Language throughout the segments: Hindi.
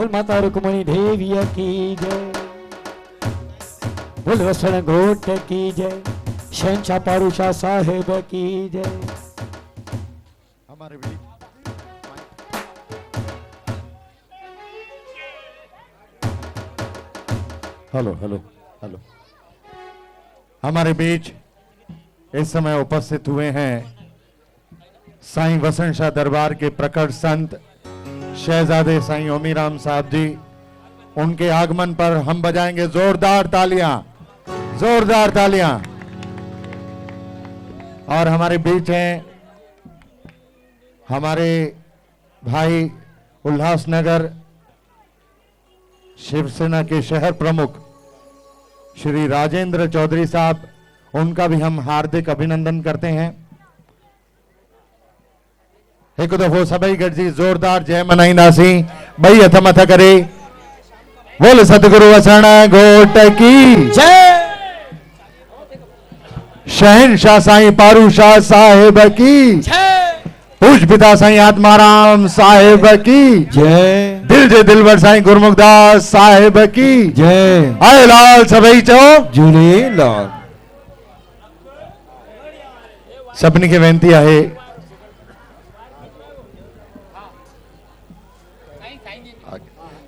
बोल माता रुक्मणी देवी की जय, बोल वसण घोट की जय, शहंशाह पारूशाह साहेब की जय। हमारे भी हेलो हेलो हेलो हमारे बीच इस समय उपस्थित हुए हैं साईं वसंत शाह दरबार के प्रकट संत शहजादे साईं ओमीराम साहब जी। उनके आगमन पर हम बजाएंगे जोरदार तालियां, जोरदार तालियां। और हमारे बीच हैं हमारे भाई उल्लासनगर शिवसेना के शहर प्रमुख श्री राजेंद्र चौधरी साहब, उनका भी हम हार्दिक अभिनंदन करते हैं। एक दफो सभई गॾिजी जोरदार जय मनाईंदासीं, ॿई हथ मथ करे। बोल सतगुरु वसण घोट की जय, शहंशाह साईं पारूशाह साहेब की जय, पूज पिता साईं आत्माराम साहेब की जय, दिल जे दिलवर साईं गुरमुखदास साहेब की जय, आए लाल सभई चओ झूलेलाल। सभिनी खे वेनती आहे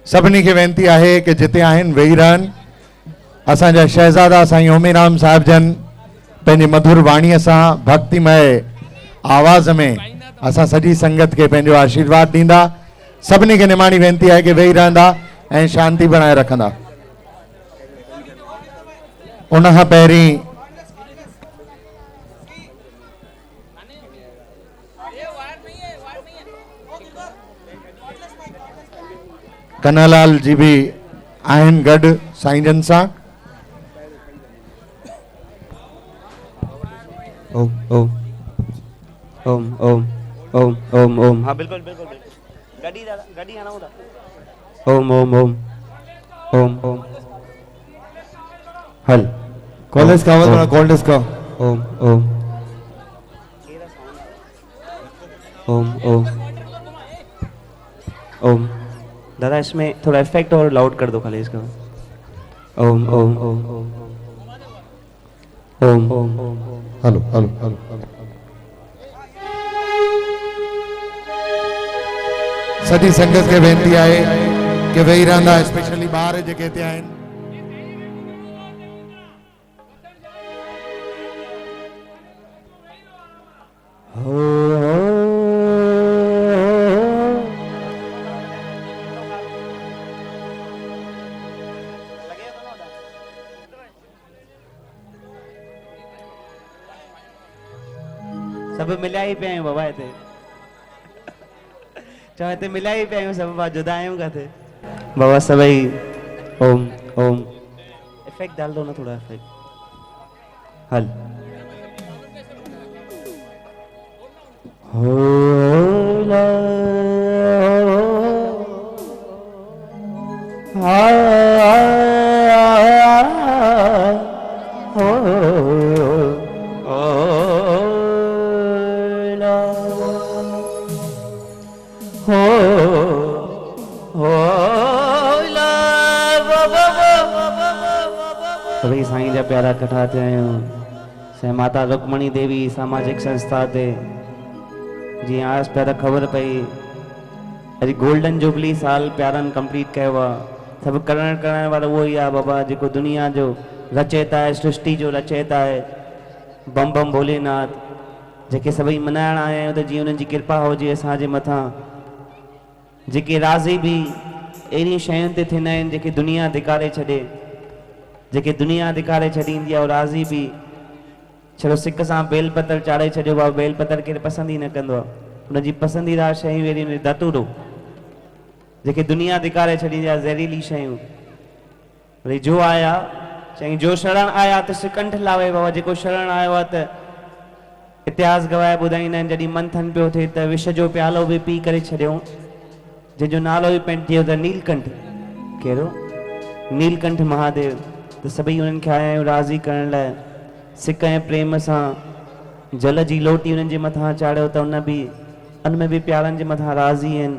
सभिनी खे वेनती आहे कि जिते आहिनि वेही रहनि। असांजा शहज़ादा साईं ओमीराम साहिब जन पंहिंजी मधुर वाणीअ सां भक्तिमय आवाज़ में असां सॼी संगत खे पंहिंजो आशीर्वाद ॾींदा। सभिनी खे निमाणी वेनती आहे कि वेही रहंदा ऐं शांति बणाए रखंदा। उन खां पहिरीं कन्हलाल जी भी आहिनि गॾु साईं जन सां। ओम ओम ओम ओम ओम ओम ओम। हाँ बिल्कुल बिल्कुल गड्डी दादा गड्डी आना होता। ओम ओम ओम ओम ओम हल कॉलेज का आवाज कॉलेज का ओम ओम ओम ओम ओम। दादा इसमें थोड़ा इफेक्ट और लाउड कर दो खाली इसका। Om Om Om Om Om Om Om. Hello hello hello सॼी संगत खे वेनती आहे कि वेही रहंदा, स्पेशली ॿार जेके हिते आहिनि। सब मिलिया ही पे आहियूं बाबा हिते। चओ हिते मिलिया ही पे आहियूं सब, बाबा जुदा आहियूं किथे बाबा सभई। ओम ओम इफेक्ट डाल दो ना थोड़ा इफेक्ट। हल होला सभी साईं जा प्यारा कथा थे आहियूं। से माता रुक्मणी देवी सामाजिक संस्था ते जी आस प्यारा ख़बर पई अॼु गोल्डन जुबली साल प्यारनि कंप्लीट कयो आहे। सभु करण वारो उहो ई आहे बाबा जेको दुनिया जो रचयिता आहे, सृष्टि जो रचयिता आहे। बम बम भोलेनाथ जेके सभई मनाइण आया आहियूं त जीअं उन्हनि जी कृपा हुजे असांजे मथां। जेके राज़ी बि अहिड़ी शयुनि ते थींदा आहिनि जेके दुनिया धिकारे छॾे, जेके दुनिया धिकारे छॾींदी आहे। और राज़ी बि छड़ो सिक सां बेल पतर चाढ़े छॾियो बाबा, बेल पतर केरु पसंदि ई न कंदो आहे। उनजी पसंदीदा शयूं अहिड़ी धतूरो जेके दुनिया धिकारे छॾींदी आहे, ज़हरीली शयूं। वरी जो आया चई जो शरण आया त सिकंठ लावे बाबा। जेको शरण आयो आहे त इतिहास गवाए ॿुधाईंदा आहिनि जॾहिं मंथन पियो थिए त विष जो प्यालो बि पी करे छॾियो, जंहिंजो नालो बि पइजी त नीलकंठ। कहिड़ो? नीलकंठ महादेव। त सभई उन्हनि खे आया आहियूं राज़ी करण लाइ। सिक ऐं प्रेम सां जल जी लोटी उन्हनि जे मथां चाढ़ियो त उन में बि प्यारनि जे मथां राज़ी आहिनि।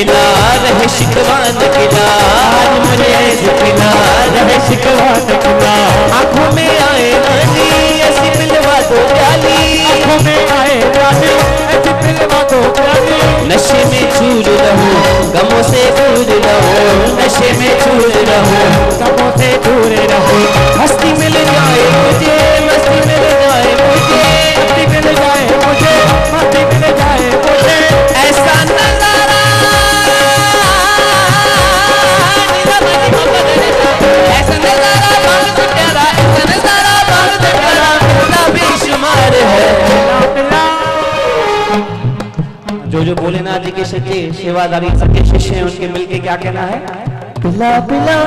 पिला रहे शिकवा न खिला, आज मुझे ऐसे पिला रहे शिकवा न खिला। आंखों में आए रानी ऐसी पिलवा दो प्याली, आंखों में आए रानी ऐसी पिलवा दो प्याली। नशे में चूर रहो गमों से दूर रहो, नशे में चूर रहो गमों से दूर रहो। हस्ती मिल जाए मुझे, मस्ती मिल जाए मुझे, मस्ती मिल जाए मुझे, मस्ती मिल जाए मुझे। ऐसा नजारा ऐसा नजारा बहुत प्यारा, ऐसा नजारा बहुत प्यारा ना बेशुमार है। जो भोलेनाथ जी के सच्चे सेवादारी सच्चे शिष्य हैं, उनके मिलके क्या कहना है? पिला पिला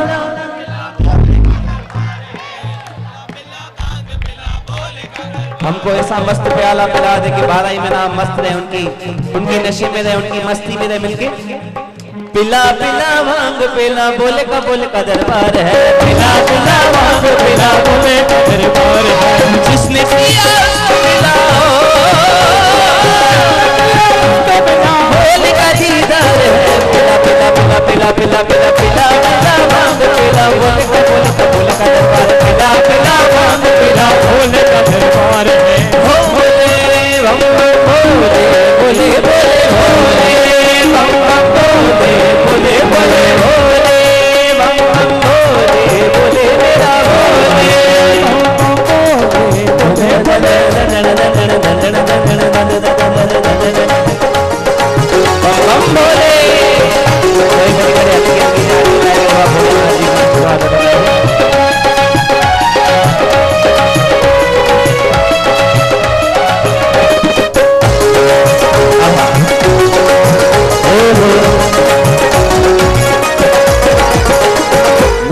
हमको ऐसा मस्त प्याला पिला दे कि 12 महीना मस्त रहे, उनकी नशे में रहे, उनकी मस्ती में रहे मिलके। पिला पिला भांग पिला बोले का दरबार है, पिला पिला भांग पिला बोले का दरबार है। जिसने पिया उसको पिलाओ, बोले का दीदार है। पिला पिला पिला पिला पिला पिला पिला पिला भांग पिला बोले का दरबार, पिला पिला भांग पिला बोले का दरबार है। भोले बम बम भोले भोले भोले भोले बम बम भोले भोले भोले भोले बम बम भोले भोले मेरा भोले बम भोले।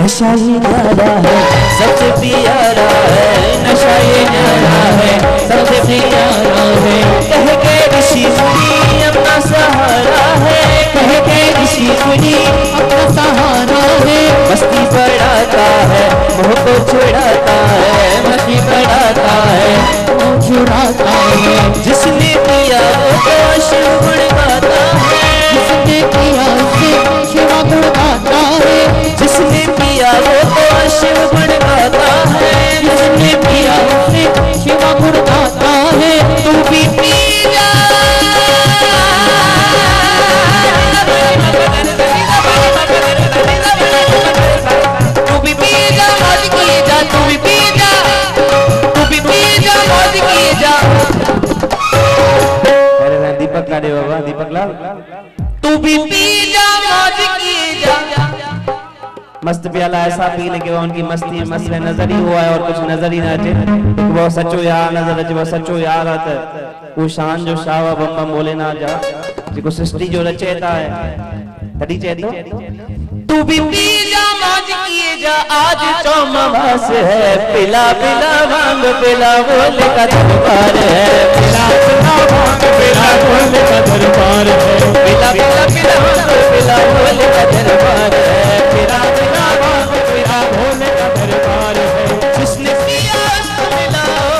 नशा ही न्यारा है सबसे प्यारा है, नशा ये न्यारा है सबसे प्यारा है। कह के ऋषि मुनि अपना सहारा है, कह के ऋषि मुनि अपना सहारा है। मस्ती बढ़ाता है मोह को छुड़ाता है, मस्ती बढ़ाता है मोह छुड़ाता है। जिसने किया वो तो शिव गुण गाता है, जिसने किया उसे शिव गुण गाता है। जिसने पिया वो तो शिव गुण गाता है, जिसने पिया उसे शिव गुण गाता है। तू भी पी जा, तू भी पी जा मौज की जा, तू भी पी जा, तू भी पी जा मौज की जा। अरे दीपक ला दे बाबा, दीपक लाल। तू भी पी जा मौज की जा। मस्त प्याला ऐसा पी ले कि उनकी मस्ती में मस्त नजर ही हुआ है और कुछ नजर ही ना अचे। वो सचो यार नजर अचे, वो सचो यार आता वो शान जो शाह बम बम बोले ना जा जिको सृष्टि जो रचेता है तड़ी चेतो। तू भी पी जा मौज किए जा, आज चौमास है। पिला पिला भांग पिला बोले का दरबार है, पिला पिला भांग पिला बोले का दरबार है। पिला पिला पिला भांग पिला बोले का दरबार है, पिला पिला भांग पिला बोले का दरबार है। जिसने पिया उसको मिलाओ,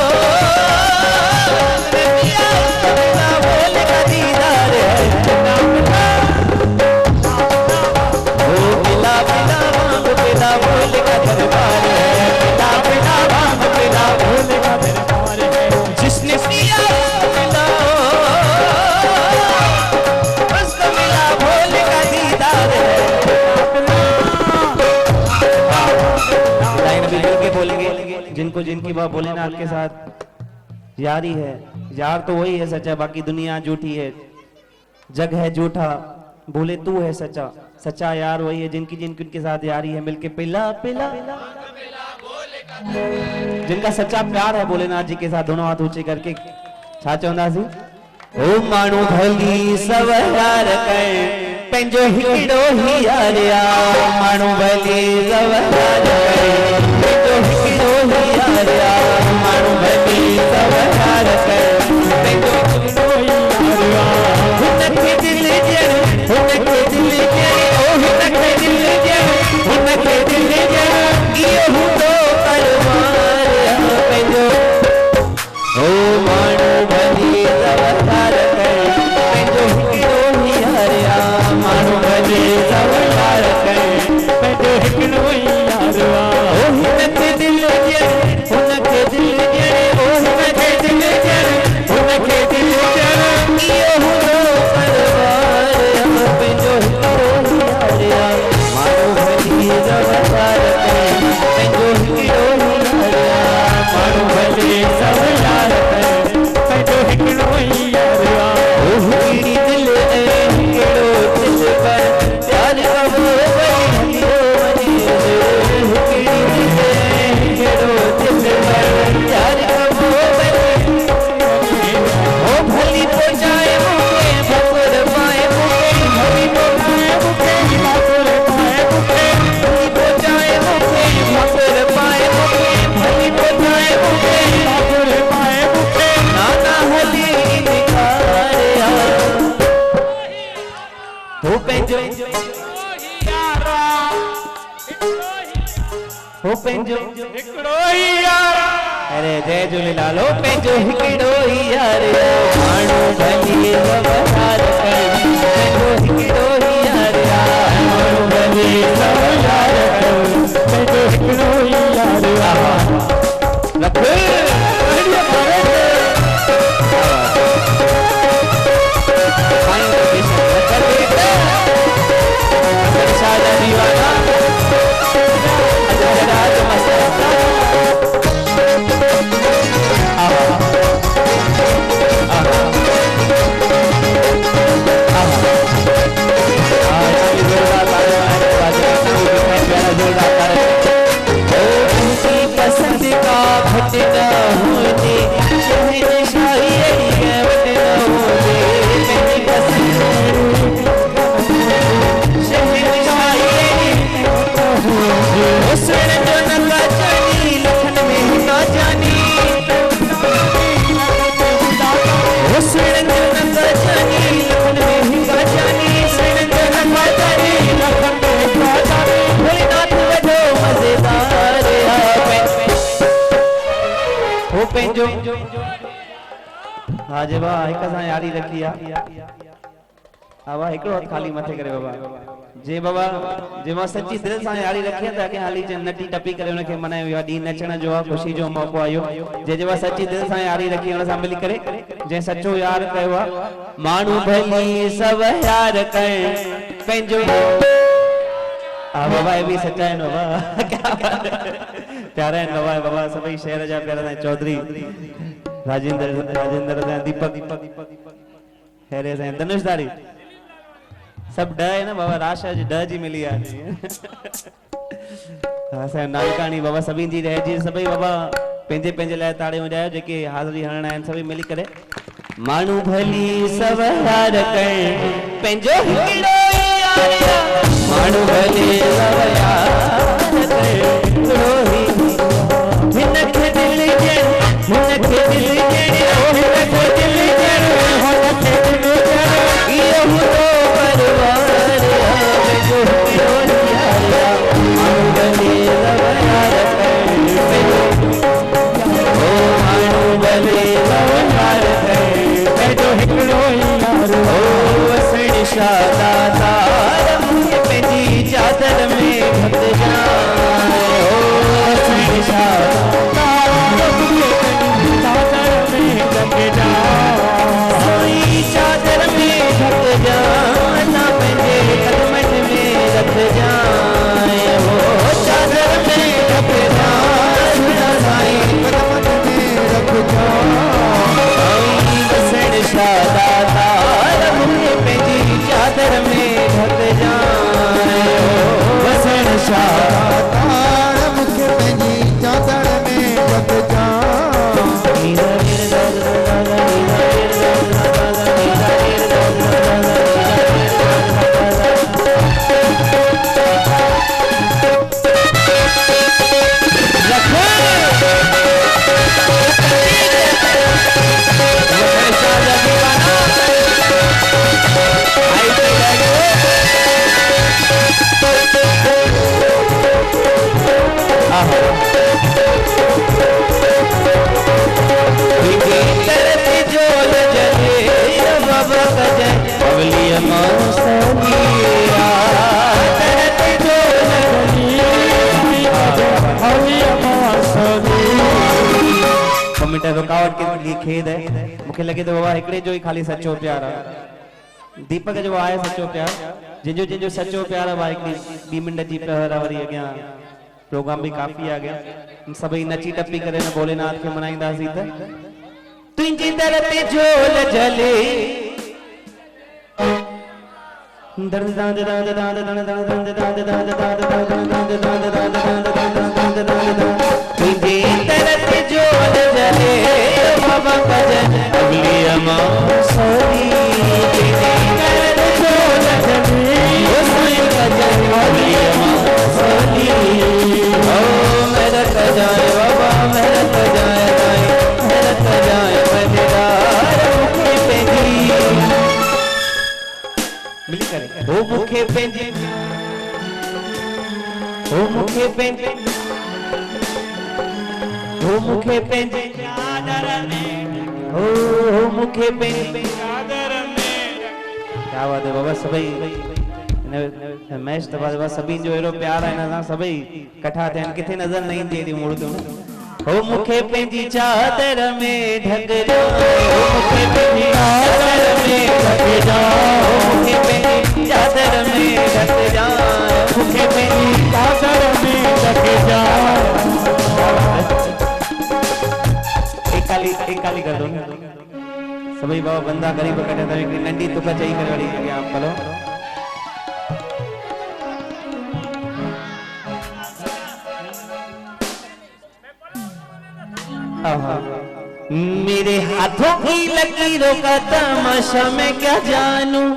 जिसने पिया उसको मिलाओ बोले का दीदार है। ओ पिला पिला भांग पिला बोले का दरबार है, पिला पिला भांग पिला बोले का दरबार है। जिसने पिया उसको मिलाओ, उसको मिला भोले का दीदार है। लाइन भी मिल के बोलेंगे जिनको जिनकी बात भोलेनाथ के साथ यारी है। यार तो वही है सच्चा, बाकी दुनिया झूठी है, जग है झूठा, बोले तू है सच्चा। सच्चा यार वही है जिनकी जिनकी उनके साथ यारी है, मिलके पिला पिला। जिनका सच्चा प्यार है भोलेनाथ जी के साथ, दोनों हाथ ऊंचे करके छा चौंदा सी। ओ मानू भली सब यार कर पंजो हिकड़ो ही यारिया, मानू भली सब यार कर पंजो हिकड़ो ही यारिया, मानू भली सब यार कर पंजो हिकड़ो ही यारिया। हुनके दिल जन, हुनके दिल जन, ओ हुनके दिल जन, हुनके दिल जन, ये हुंदो परवार पंजो। ओ मानू भली सब यार कर पंजो हिकड़ो ही यारिया, मानू पंहिंजो हिकिड़ो ई यार अरे जय झूलेलाल हो पंहिंजो हिकिड़ो ई यार माण्हू भली सब यार पंहिंजो हिकिड़ो ई यार माण्हू भली सब यार पंहिंजो हिकिड़ो ई यार रख पसंद का घटना होने शहनशाही है वटना होने मेरी पसंद शहनशाही उसने जो न जानी लखन में ना जानी उसने जो न जानी लखन में ना जानी उसने जो न जानी लखन में ना जानी भोलेनाथ वजो मजेदार हो पंहिंजो हा जे बा हिक सां यारी रखी आहे हा बा हिकिड़ो हथ खाली मथे करे बाबा जे बाबा जे मां सच्ची दिल सां यारी रखी आहे त अॻियां हली नटी टपी करे हुनखे मनायो वियो आहे ॾींहुं नचण जो आहे ख़ुशी जो मौक़ो आयो जे बा सच्ची दिल सां यारी रखी हुन सां मिली करे जंहिं सचो यार कयो आहे माण्हू भली सब यार कयो पंहिंजो हा बाबा ये भी सच्चा है बाबा प्यारा है बाबा बाबा सभी शहर जा प्यारा है चौधरी राजेंद्र दीपक हेरे से धनुषधारी सब ड है ना बाबा राशा जी ड जी मिली आहे हां से नालकानी बाबा सभी जी रह जी सभी बाबा पंहिंजे पंहिंजे लाइ ताड़े वजायो जेके हाज़िरी हरण आहिनि सभी मिली करे माण्हू भली सब यार कयो पंहिंजो हिकिड़ो यार माण्हू भली सब यार कयो हिकिड़ो ही हिनखे दिल ॾियण हिनखे दिल ॾियण हिनखे दिल ॾियण हुनखे दिल ॾियण इहो मुंहिंजो परिवार पंहिंजो हिकिड़ो यार माण्हू भली सब यार कयो ओ माण्हू भली सब यार कयो पंहिंजो हिकिड़ो यार ओ वसण शादा तार मुंहिंजे पंहिंजी चादर में ढक जाए ओ वसण शादा तार मुंहिंजे पंहिंजी चादर में ढक जाए सोई चादर में ढक जाए ना पंहिंजे कदमनि में रख जाए ओ चादर में ढक जाए साईं कदमनि में रख जाए वसण शादा तार मुंहिंजे पंहिंजी चादर में ढक जाए वसण शादा तार मुंहिंजे पंहिंजी चादर में ढक जाए रुकावट के लिए खेद है मुझे लगे तो बाबा हिकड़े जो ही खाली सच्चो प्यार है दीपक जो आए सच्चो प्यार जिंजो जिंजो सच्चो प्यार है भाई की 2 मिनट जी पहरा वरी अगियां प्रोग्राम भी काफी आ गया सभी नची टप्पी करे न भोलेनाथ के मनाईंदासी त तुंहिंजी दर ते झोल जले दर्द दांद दांद दांद दांद दांद दांद दांद दांद दांद दांद तुंहिंजी दर ते झोल जले बाबा कजन अगली अमा सोरी तुंहिंजी दर ते झोल जले ओ साईं कजन अगली अमा सोरी ओ मेरा कजाए बाबा मेरा कजाए साईं मेरा कजाए बनेदार मुखे पेंजी मिली करे ओ मुखे पेंजी मुखे पंहिंजी चादर में हो मुखे पंहिंजी चादर में। क्या बात है बाबा सभई मैच दबा सभी जो एरो प्यार है ना सभई कठा थे किथे नजर नहीं दे रही मुड़ तो हो मुखे पंहिंजी चादर में ढक जा हो मुखे पंहिंजी चादर में ढक जा हो मुखे पंहिंजी चादर में ढक जा मुखे पंहिंजी चादर में ढक जा। एक काली कर दो सभी बाबा बंदा गरीब कटे तो एक नंडी तुका चाहिए कर वाली आप बोलो। मेरे हाथों की लकीरों का तमाशा मैं क्या जानूं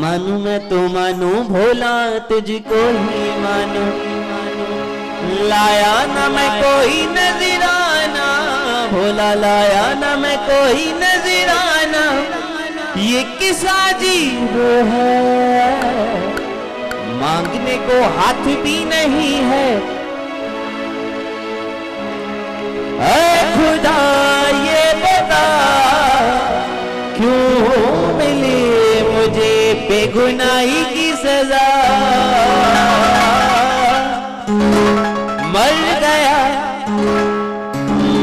मानू मैं तो मानू भोला तुझको ही मानू लाया ना मैं कोई नजराना भोला लाया ना मैं कोई नजराना ये किस अजीब है मांगने को हाथ भी नहीं है खुदा ये बता क्यों मिली मुझे बेगुनाही की सजा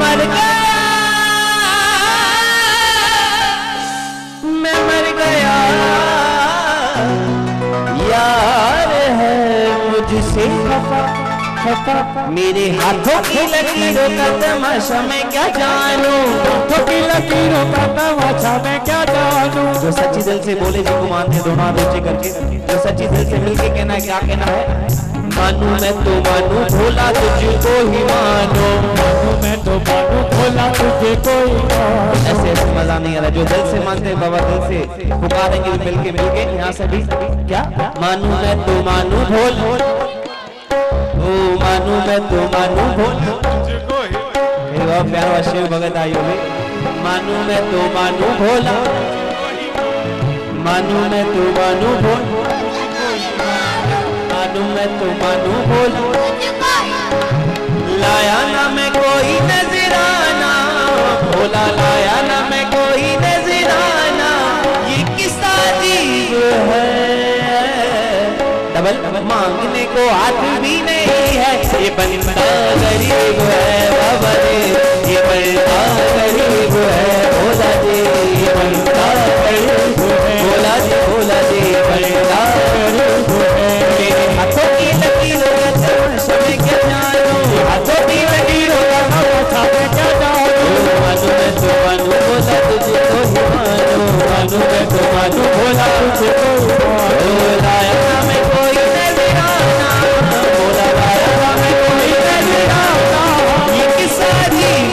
मर गया मैं मर गया यार है मुझसे खफा मेरे हाथों की लकीरों का तमाशा मैं क्या जानूं हाथों की लकीरों का तमाशा मैं क्या जानूं जो सच्ची दिल से बोले जी को मानते दोनों हाथ ऊंचे करके जो सच्ची दिल से मिलके कहना है क्या कहना है मानू मैं तो मानू भोला तुझको ही मानो मानू मैं तो मानू भोला तुझको ही मानो। ऐसे ऐसे मजा नहीं आ रहा जो दिल से मानते हैं बाबा दिल से पुकारेंगे मिलके यहाँ से भी क्या मानू मैं तो मानू भोला ओ मानू मैं तो मानू भोला मेरे प्यारा शिव भगत आयो है मानू मैं तो मानू भोला मानू मैं तो मानू भोला मानू मैं तो मानू भोला लाया ना मैं कोई नजराना भोला लाया ना मैं कोई नजराना ये किस्सा अजीब है डबल मांगने को हाथ भी नहीं है ये बंदा गरीब है बाबा रे ये बंदा गरीब है भोला जी ये बंदा गरीब है भोला जी बंदा गरीब है मेरे हाथों की लकीरों का तमाशा मैं क्या जानूं हाथों की लकीरों का तमाशा मैं क्या जानूं मानू मैं तो मानू भोला तुझको ही मानू मानू मैं तो मानू भोला तुझको ही मानू लाया ना मैं कोई नजराना भोला लाया ना मैं कोई नजराना ये किस्सा अजीब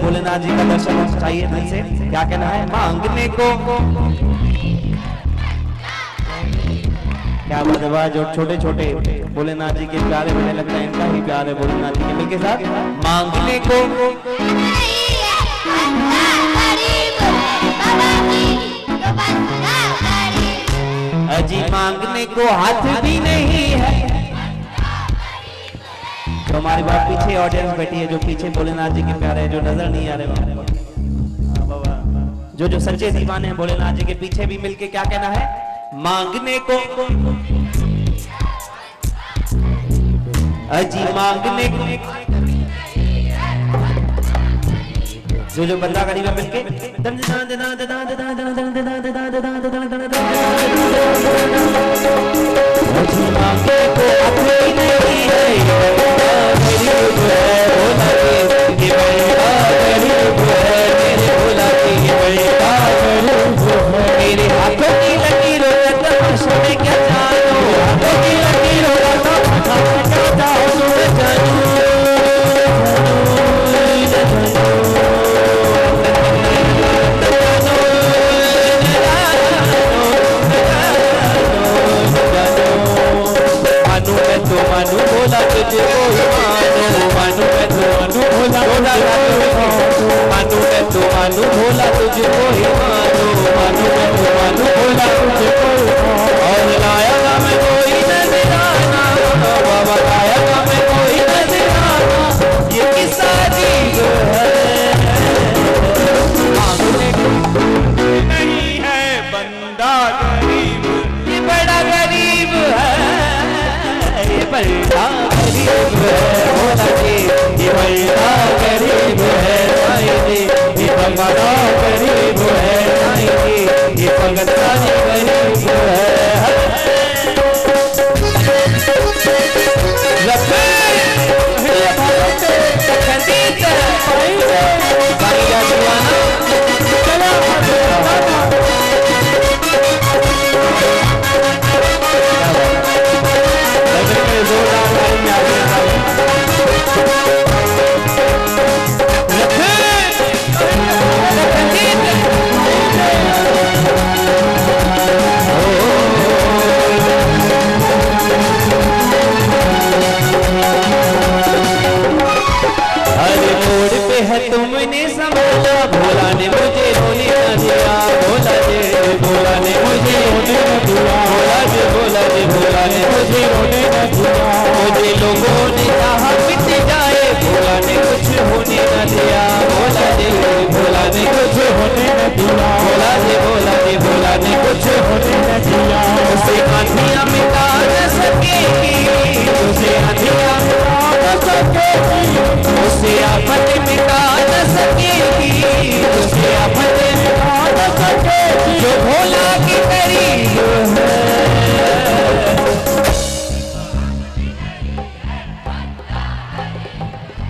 भोलेनाथ जी का दर्शन चाहिए दिल से। क्या कहना है? मांगने को क्या बात है वाह, जो छोटे छोटे भोलेनाथ जी के प्यारे बने लगता है इनका ही प्यार है भोलेनाथ जी के। मिलके साथ मांगने को अजी मांगने को हाथ भी नहीं है। तो हमारी बात पीछे ऑडियंस बैठी है, जो पीछे भोलेनाथ जी के प्यारे जो नजर नहीं आ रहे, जो सच्चे दीवाने हैं भोलेनाथ जी के पीछे भी मिलके क्या कहना है? मांगने को अजी मांगने को जो बंदा करीब है मिलके अजी मांगने को अपनी नहीं है गरीब है भोला की बड़ा गरीब है मेरे भोला की बड़ा गरीब है। मेरे हाथों की लकीरों तमाशा में क्या जानो, हाथों की लकीरों तमाशा में क्या जानो जानू मानू भोला तुझे कोई मानो, मानू मैं तो मानू भोला भोला मानू मैं तो मानू भोला तुझे कोई मानो, मानू मैं तो मानू भोला तुझे कोई और लाया मैं कोई नजराना बाबा, लाया मैं कोई नजराना ये किस्सा अजीब है। मांगने को नहीं है बंदा गरीब, ये बड़ा गरीब है, बड़ा गरीब है भोला जी, ये बड़ा गरीब है साईं जी, ये बड़ा गरीब है साईं जी, ये भगता जी गरीब है। तुमने संभाला भोला ने मुझे रोने न दिया, भोला जी भोला ने मुझे रोने न दिया, भोला जी भोला जी भोला ने मुझे रोने न दिया। मुझे लोगों ने कहा मिट जाए, भोला ने कुछ होने न दिया, भोला जी भोला ने कुछ होने न दिया, भोला जी भोला जी भोला ने कुछ होने न दिया। उसे आंधियां मिटा न सकेगी, उसे आंधियां मिटा न सकेगी, उसे आफत मिटा न सकेगी, उसे आफत मिटा न सकेगी जो भोला के करीब है।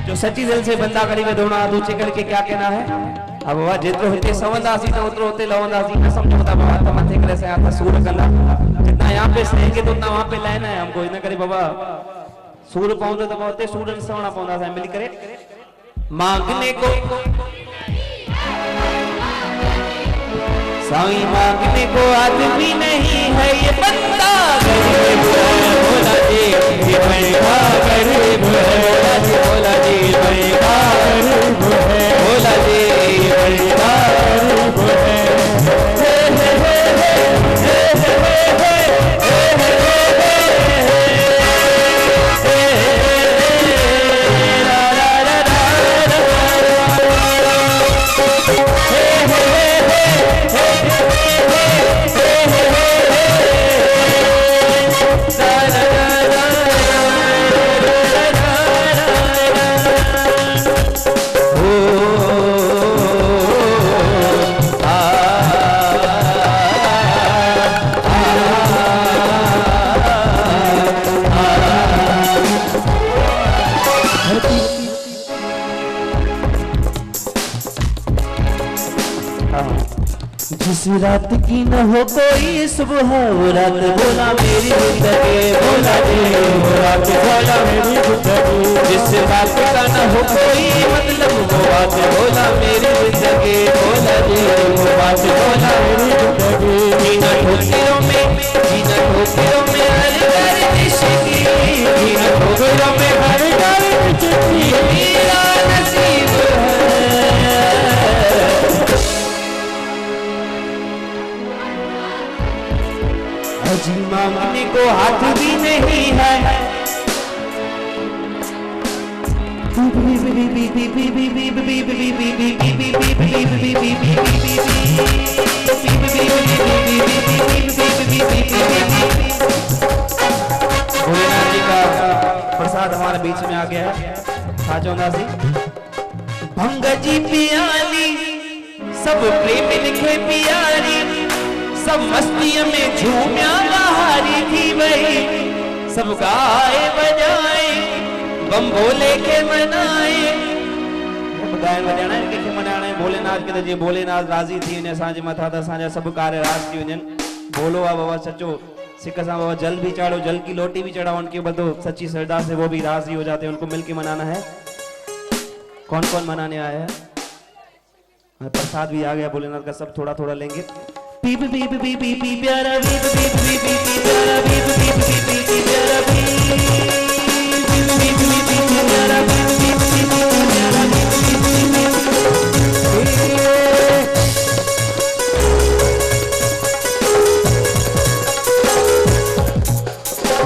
जो सच्ची दिल से बंदा करीब है दोनों हाथ ऊंचे करके क्या कहना है? अब बाबा जेतरो हिते सवंदासी न उतरो होते लवंदासी न समझोता बाबा तम थे करे से आता सूर कंदा, जितना यहाँ पे सहेंगे तो उतना वहां पे लेना है हमको, इन करे बाबा सूर पहुंचे तो बहुत सूर सवना पौंदा था मिल करे। मांगने को साईं मांगने को आदमी नहीं है, ये बंदा गरीब है भोला जी, ये बड़ा गरीब है भोला जी, भोला जी बड़ा गरीब है भोला जी, बड़ा गरीब है। जिस रात की न हो कोई सुबह वो रात बोला मेरी जिंदगी बोला रे वो रात बोला मेरी जिंदगी जिस बात का न हो कोई मतलब वो बात बोला मेरी जिंदगी बोला रे वो बात बोला मेरी जिंदगी जीना ठोकरों में हर घर इश्क़ी जीना ठोकरों में हर घर इश्क़ी मेरा नसीब है जी मांगने को हाथ भी नहीं है भोलेनाथ जी का प्रसाद हमारे बीच में आ गया है खाजोनासी भंग जी पियाली सब प्रेम लिखे पियारी सब मस्तियों में झूमिया बहारी थी वही सब गाए बजाए बम भोले के मनाए गायन बजाना है के मनाना है भोलेनाथ के जी भोलेनाथ राजी थी ने सांजे मथा था सांजा सब कार्य राज थी वजन बोलो आ बाबा सचो सिख सा बाबा जल भी चाड़ो जल की लोटी भी चढ़ाओ उनके बदो सच्ची श्रद्धा से वो भी राजी हो जाते हैं उनको मिलके मनाना है कौन कौन मनाने आया है प्रसाद भी आ गया भोलेनाथ का सब थोड़ा थोड़ा लेंगे बीप बीप बीप बीप प्यारा बीप बीप बीप बीप प्यारा बीप बीप बीप बीप प्यारा बीप बीप बीप बीप प्यारा बीप बीप बीप प्यारा बीप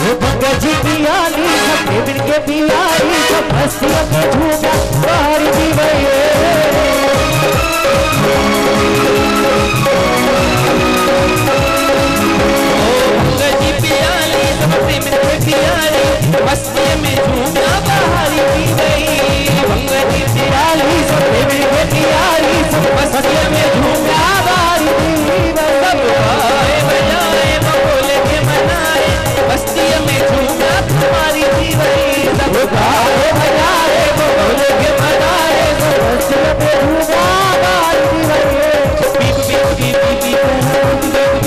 वो पंकजी पियाली सब मिल के पियाली सब हंसियों के झूमा बाहर भी गए मस्ती में झूमिया बहारी की गई भंगती प्याली सब मिलके प्यारी सब मस्ती में झूमिया बहारी की गई सब गाए बजाए बोले के मनाए मस्ती में झूमिया तुम्हारी की गई सब गाए बजाए बोले के मनाए मस्ती में झूमिया बहारी की गई बीप बीप बीप बीप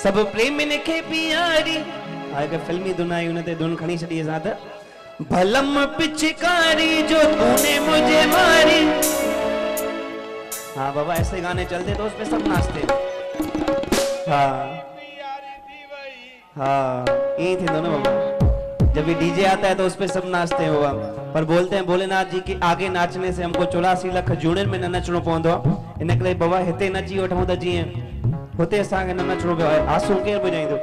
सब प्रेम ने के प्यारी आगे फिल्मी धुन आई उन्हें धुन खणी छड़ी साथ भलम पिचकारी जो तूने मुझे मारी हाँ बाबा ऐसे गाने चलते तो उस पे सब नाचते हाँ हाँ यही थे दोनों बाबा जब भी डीजे आता है तो उस पे सब नाचते हैं बाबा पर बोलते हैं भोलेनाथ जी के आगे नाचने से हमको 84 लाख जूड़न में न नचणो पवंदो इन करे बाबा हिते नची वठूं त जीअं होते असांखे न नचणो पियो आहे आसूं केरु बुझाईंदो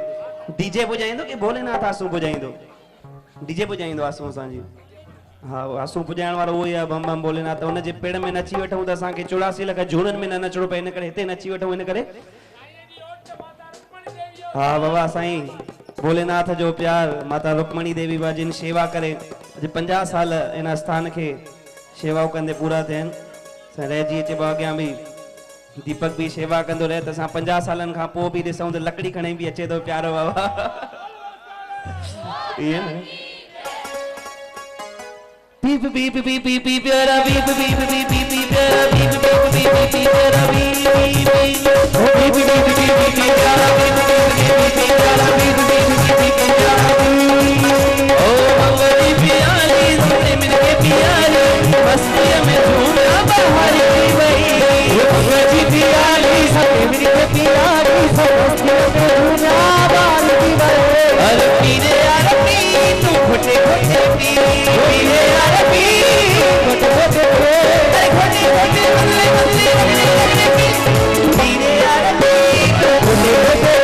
डीजे बुझाईंदो कि भोलेनाथ आसूं बुझाईंदो डीजे बुझाईंदो आसूं असांजी हाँ आसूं पुॼाइण वारो उहो ई आहे बम बम भोलेनाथ हुन जे पेड़ में नची वठूं त असांखे 84 लाख जूड़न में न नचणो पए इन करे हिते नची वठूं इन करे हाँ बाबा साईं भोलेनाथ जो प्यार माता रुक्मणी देवी बा जिन शेवा करे 50 साल इन स्थान के शेवाऊं कंदे पूरा थियनि रहिजी अचे अॻियां बि दीपक भी सेवा कंदो रहे त असां 50 सालन खां पोइ बि ॾिसूं त लकड़ी खणी बि अचे थो प्यारो बाबा ये बीप बीप बीप बीप प्यारा बीप बीप बीप बीप प्यारा बीप बीप बीप बीप प्यारा बीप बीप बीप बीप प्यारा बीप बीप प्यारा बीप बीप प्यारा ओ मंगली प्यारी तुमने मिलके प्यारी मस्ती में झूमना बाहर की गई मंगली प्यारी सब मिलके प्यारी सब मस्ती में झूमना बाहर की गई अरे पीने यार पी तू घुटे घुटे पी पीने यार पी घुटे घुटे अरे घुटे घुटे बदले बदले बदले पीने यार पी घुटे घुटे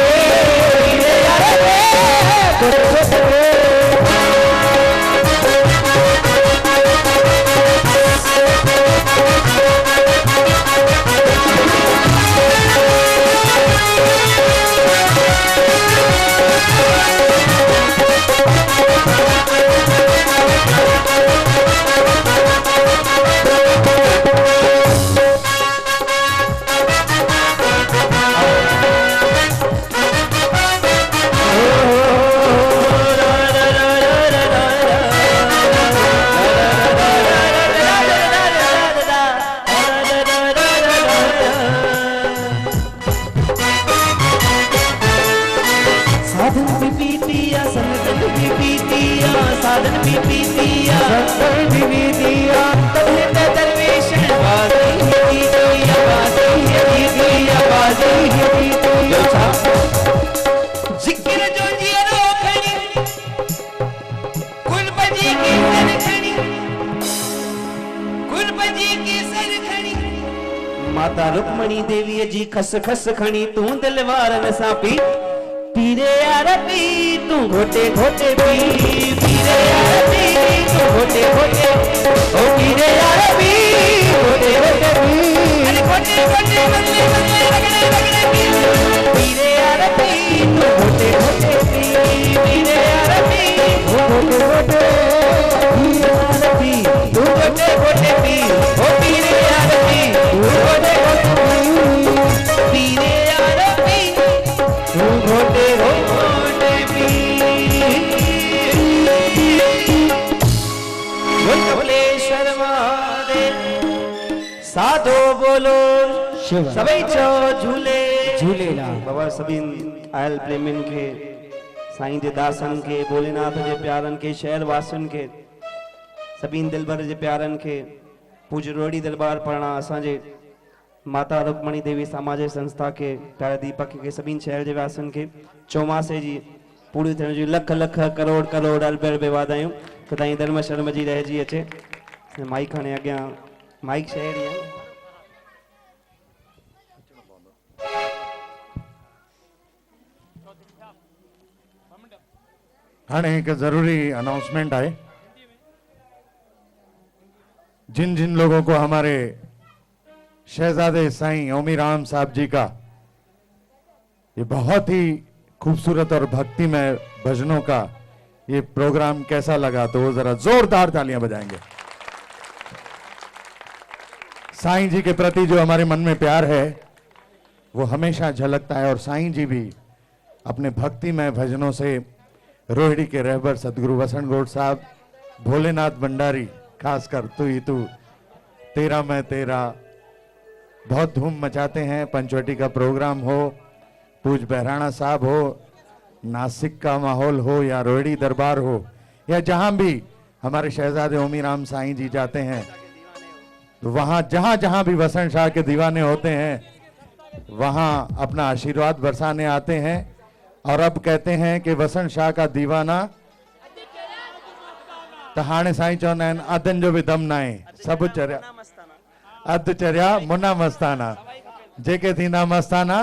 साधन भी पी दिया शंकर भी पी दिया तन्हे ते दरवेश बाजी है दी दिया बाजी है दी दिया बाजी है दी दिया जिक्र जो जीरो खड़ी कुलपति की सर खड़ी कुलपति की सर खड़ी माता रुक्मणी देवी जी खस खस खणी तू दिलवारन सा पी पीरे यार पी तू घोटे घोटे पी पीरे यार पी तू घोटे घोटे ओ पीरे यार पी घोटे घोटे पी अरे घोटे घोटे बल्ले बल्ले रगड़े रगड़े पी पीरे यार पी तू घोटे घोटे पी पीरे यार पी तू घोटे घोटे पीरे यार पी तू घोटे घोटे पी ओ पीरे यार पी तू घोटे घोटे पी पीरे यार पी तू घोटे घोटे पी बोलेश्वर महादेव साधो बोलो शिव सभी चो झूले झूलेलाल बाबा सभी आयल प्रेमिन के साईं जे दासन के भोलेनाथ जे प्यारन के शहर वासिन के सभी दिलबर जे प्यारन के पूज्य रोड़ी दरबार पढ़ना असांजे माता रुक्मणी देवी सामाजिक संस्था के प्यारे दीपक के सभी शहर जे वासिन के चौमासे जी पूरी थियण जी लख लख करोड़ करोड़ अरब अरब वाधायूं त ताईं धर्म शर्म जी रहिजी अचे माइक हाणे अॻियां माइक शहर ई आहे हाँ एक जरूरी अनाउंसमेंट है। जिन जिन लोगों को हमारे शहजादे साईं ओमी राम साहब जी का ये बहुत ही खूबसूरत और भक्तिमय भजनों का ये प्रोग्राम कैसा लगा तो वो जरा जोरदार तालियां बजाएंगे। साईं जी के प्रति जो हमारे मन में प्यार है वो हमेशा झलकता है और साईं जी भी अपने भक्तिमय भजनों से रोहिणी के रहबर सदगुरु वसंत गौड़ साहब, भोलेनाथ भंडारी, खासकर तू ही तू, तेरा मैं तेरा बहुत धूम मचाते हैं। पंचवटी का प्रोग्राम हो, पूज बहराणा साहब हो, नासिक का माहौल हो या रोहिणी दरबार हो या जहां भी हमारे शहजादे ओमी राम साईं जी जाते हैं तो वहां जहां जहां भी वसंत शाह के दीवाने होते हैं वहां अपना आशीर्वाद बरसाने आते हैं। और अब कहते हैं कि वसंत शाह का दीवाना तो हाणे साईं चवंदा आहिनि अधन जो भी दम ना आहे, सब चरिया अध चरिया मुना मस्ताना, जेके थींदा मस्ताना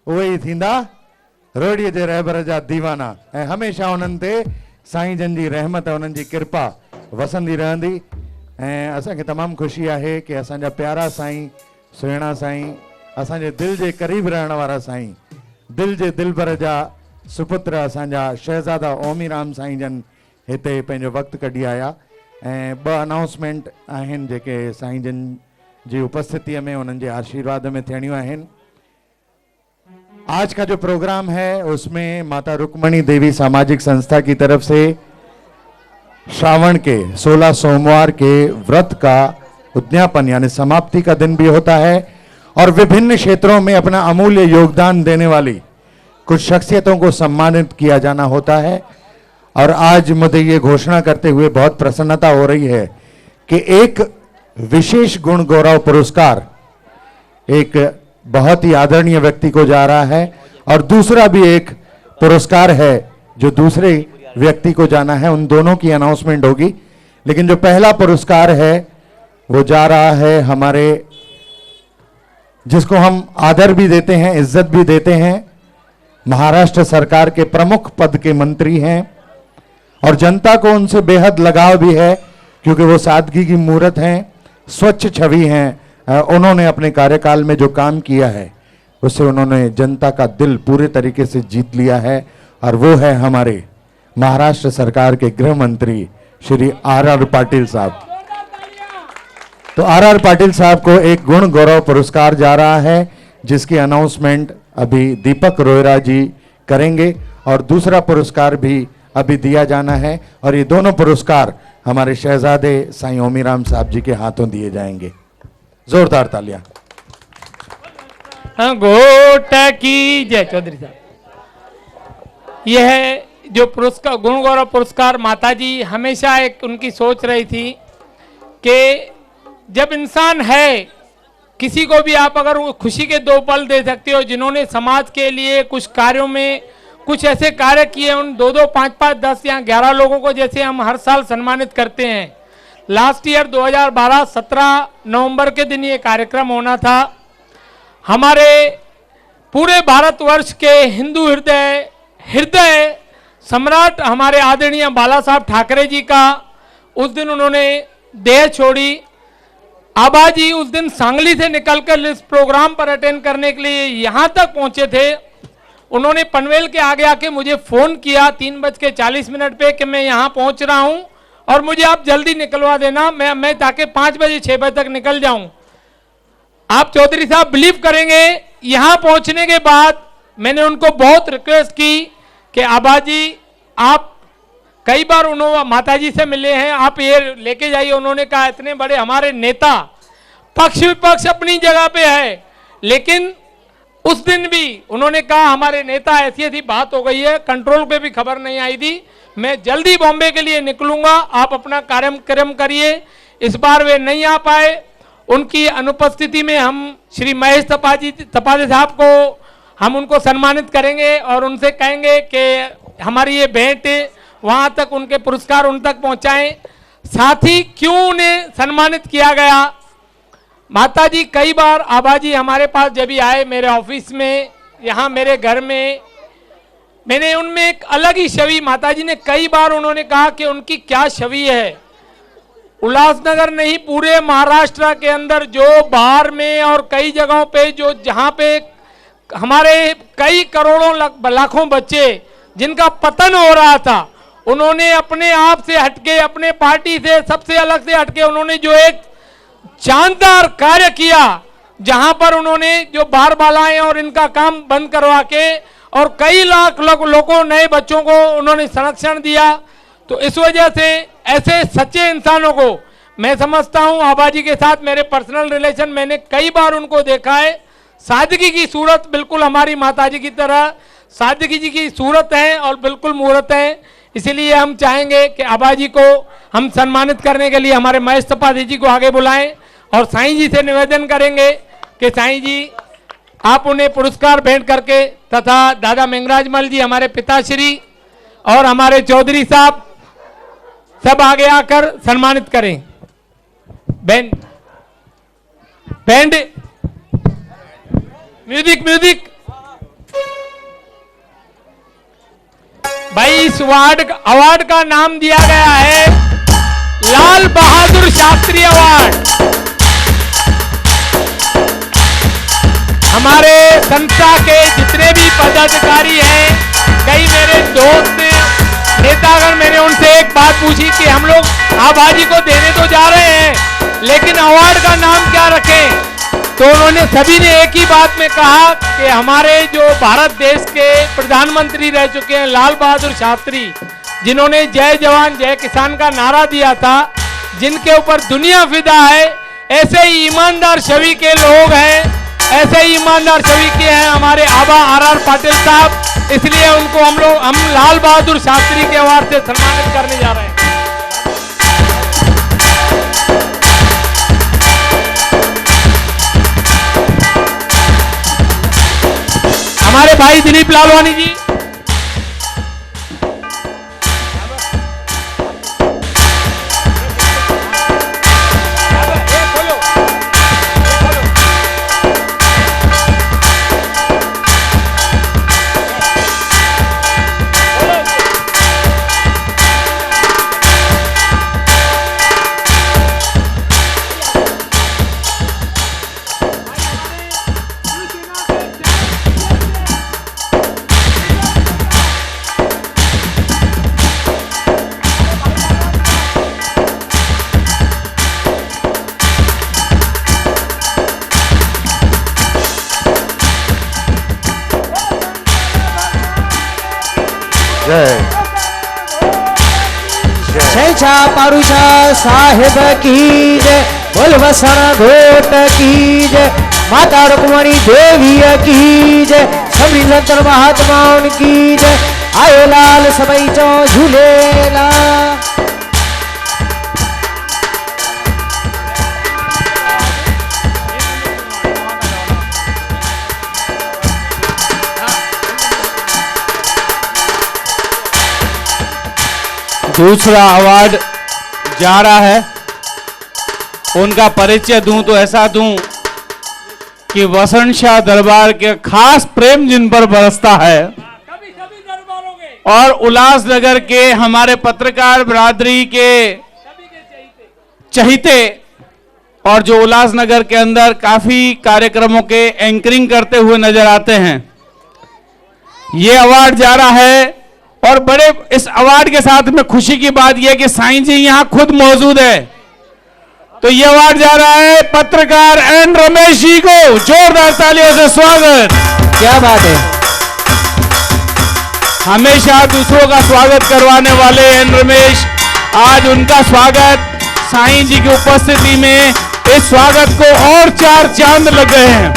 उहे ई थींदा रोड़ीअ जे रहबर जा दीवाना। ऐं हमेशा उन्हनि ते साईं जन जी रहमत, उन्हनि जी कृपा वसंदी रहंदी। ऐं असांखे तमामु ख़ुशी आहे कि असांजा प्यारा साईं सुहिणा साईं, असांजे दिलि जे क़रीब रहण वारा साईं, दिल जे दिलबर जा सुपुत्र असांजा शहजादा ओमी राम साईं जन हिते पंहिंजो वक़्तु कढी आया। ऐं ॿ अनाउंसमेंट आहिनि जेके साईं जन जी उपस्थितिअ में उन्हनि जे आशीर्वाद में थियणियूं आहिनि। आज का जो प्रोग्राम है उसमें माता रुक्मणी देवी सामाजिक संस्था की तरफ से श्रावण के 16 सोमवार के व्रत का उद्यापन यानी समाप्ति का दिन भी होता है और विभिन्न क्षेत्रों में अपना अमूल्य योगदान देने वाली कुछ शख्सियतों को सम्मानित किया जाना होता है। और आज मुझे ये घोषणा करते हुए बहुत प्रसन्नता हो रही है कि एक विशेष गुण गौरव पुरस्कार एक बहुत ही आदरणीय व्यक्ति को जा रहा है और दूसरा भी एक पुरस्कार है जो दूसरे व्यक्ति को जाना है। उन दोनों की अनाउंसमेंट होगी, लेकिन जो पहला पुरस्कार है वो जा रहा है हमारे, जिसको हम आदर भी देते हैं, इज्जत भी देते हैं, महाराष्ट्र सरकार के प्रमुख पद के मंत्री हैं और जनता को उनसे बेहद लगाव भी है क्योंकि वो सादगी की मूरत हैं, स्वच्छ छवि हैं। उन्होंने अपने कार्यकाल में जो काम किया है उससे उन्होंने जनता का दिल पूरे तरीके से जीत लिया है और वो है हमारे महाराष्ट्र सरकार के गृह मंत्री श्री आर पाटिल साहब। तो आर पाटिल साहब को एक गुण गौरव पुरस्कार जा रहा है जिसकी अनाउंसमेंट अभी दीपक रोहरा जी करेंगे और दूसरा पुरस्कार भी अभी दिया जाना है और ये दोनों पुरस्कार हमारे शहजादे साईं ओमी राम साहब जी के हाथों दिए जाएंगे। जोरदार तालियां। गोट की जय। चौधरी साहब, यह जो पुरस्कार गुण गौरव पुरस्कार माताजी हमेशा एक उनकी सोच रही थी कि जब इंसान है, किसी को भी आप अगर खुशी के 2 पल दे सकते हो, जिन्होंने समाज के लिए कुछ कार्यों में कुछ ऐसे कार्य किए, उन 2-2, 5-5, 10 या 11 लोगों को जैसे हम हर साल सम्मानित करते हैं। लास्ट ईयर 2012 17 नवंबर के दिन ये कार्यक्रम होना था। हमारे पूरे भारतवर्ष के हिंदू हृदय सम्राट हमारे आदरणीय बाला साहब ठाकरे जी का उस दिन उन्होंने देह छोड़ी। आबा जी उस दिन सांगली से निकलकर इस प्रोग्राम पर अटेंड करने के लिए यहाँ तक पहुँचे थे। उन्होंने पनवेल के आगे आके मुझे फ़ोन किया 3:40 पे कि मैं यहाँ पहुँच रहा हूँ और मुझे आप जल्दी निकलवा देना, मैं ताकि 5 बजे 6 बजे तक निकल जाऊँ। आप चौधरी साहब बिलीव करेंगे, यहाँ पहुँचने के बाद मैंने उनको बहुत रिक्वेस्ट की कि आबा जी आप कई बार उन्होंने माता जी से मिले हैं, आप ये लेके जाइए। उन्होंने कहा इतने बड़े हमारे नेता, पक्ष विपक्ष अपनी जगह पे है, लेकिन उस दिन भी उन्होंने कहा हमारे नेता ऐसी ऐसी बात हो गई है, कंट्रोल पे भी खबर नहीं आई थी, मैं जल्दी बॉम्बे के लिए निकलूंगा, आप अपना कार्यक्रम करिए। इस बार वे नहीं आ पाए। उनकी अनुपस्थिति में हम श्री महेश तपादे साहब को हम उनको सम्मानित करेंगे और उनसे कहेंगे कि हमारी ये भेंट वहाँ तक, उनके पुरस्कार उन तक पहुँचाएं। साथ ही क्यों उन्हें सम्मानित किया गया, माता जी कई बार आबा जी हमारे पास जब भी आए मेरे ऑफिस में, यहाँ मेरे घर में, मैंने उनमें एक अलग ही छवि, माता जी ने कई बार उन्होंने कहा कि उनकी क्या छवि है। उल्लासनगर नहीं, पूरे महाराष्ट्र के अंदर जो बाहर में और कई जगहों पे जो जहाँ पे हमारे कई करोड़ों लाखों बच्चे जिनका पतन हो रहा था, उन्होंने अपने आप से हटके, अपने पार्टी से सबसे अलग से हटके उन्होंने जो एक शानदार कार्य किया, जहां पर उन्होंने जो बार बालाएं और इनका काम बंद करवा के और कई लाख लोगों नए बच्चों को उन्होंने संरक्षण दिया। तो इस वजह से ऐसे सच्चे इंसानों को मैं समझता हूं, आबा जी के साथ मेरे पर्सनल रिलेशन, मैंने कई बार उनको देखा है। सादगी की सूरत बिल्कुल हमारी माता जी की तरह सादगी जी की सूरत है और बिल्कुल मूर्त है। इसीलिए हम चाहेंगे कि आबा जी को हम सम्मानित करने के लिए हमारे महेश तपादे जी को आगे बुलाएं और साईं जी से निवेदन करेंगे कि साईं जी आप उन्हें पुरस्कार भेंट करके, तथा दादा मेंगराज मल जी हमारे पिताश्री और हमारे चौधरी साहब सब आगे आकर सम्मानित करें। बैंड म्यूजिक भाई, इस अवार्ड का नाम दिया गया है लाल बहादुर शास्त्री अवार्ड। हमारे संस्था के जितने भी पदाधिकारी हैं, कई मेरे दोस्त नेतागण, मैंने उनसे एक बात पूछी कि हम लोग आबा जी को देने तो जा रहे हैं, लेकिन अवार्ड का नाम क्या रखें। तो उन्होंने सभी ने एक ही बात में कहा कि हमारे जो भारत देश के प्रधानमंत्री रह चुके हैं लाल बहादुर शास्त्री, जिन्होंने जय जवान जय किसान का नारा दिया था, जिनके ऊपर दुनिया फिदा है, ऐसे ही ईमानदार छवि के लोग हैं, ऐसे ही ईमानदार छवि के हैं हमारे आबा आर पाटिल साहब। इसलिए उनको हम लाल बहादुर शास्त्री के अवार्ड से सम्मानित करने जा रहे हैं। हमारे भाई दिलीप लालवानी जी, शेषा पारुषा साहिब की जय, बोल बसना घोट की जय, माता रुक्मणी देवी की जय, सभी संत महात्माओं की जय, आयो लाल सबई चो झूलेला। दूसरा अवार्ड जा रहा है, उनका परिचय दूं तो ऐसा दूं कि वसंत शाह दरबार के खास प्रेम जिन पर बरसता है और उल्लासनगर के हमारे पत्रकार बिरादरी के चहीते और जो उल्लासनगर के अंदर काफी कार्यक्रमों के एंकरिंग करते हुए नजर आते हैं, ये अवार्ड जा रहा है। और बड़े इस अवार्ड के साथ में खुशी की बात यह कि साईं जी यहां खुद मौजूद है। तो ये अवार्ड जा रहा है पत्रकार एन रमेश जी को। जोरदार तालियों से स्वागत। क्या बात है। हमेशा दूसरों का स्वागत करवाने वाले एन रमेश, आज उनका स्वागत साईं जी की उपस्थिति में, इस स्वागत को और 4 चांद लग गए हैं।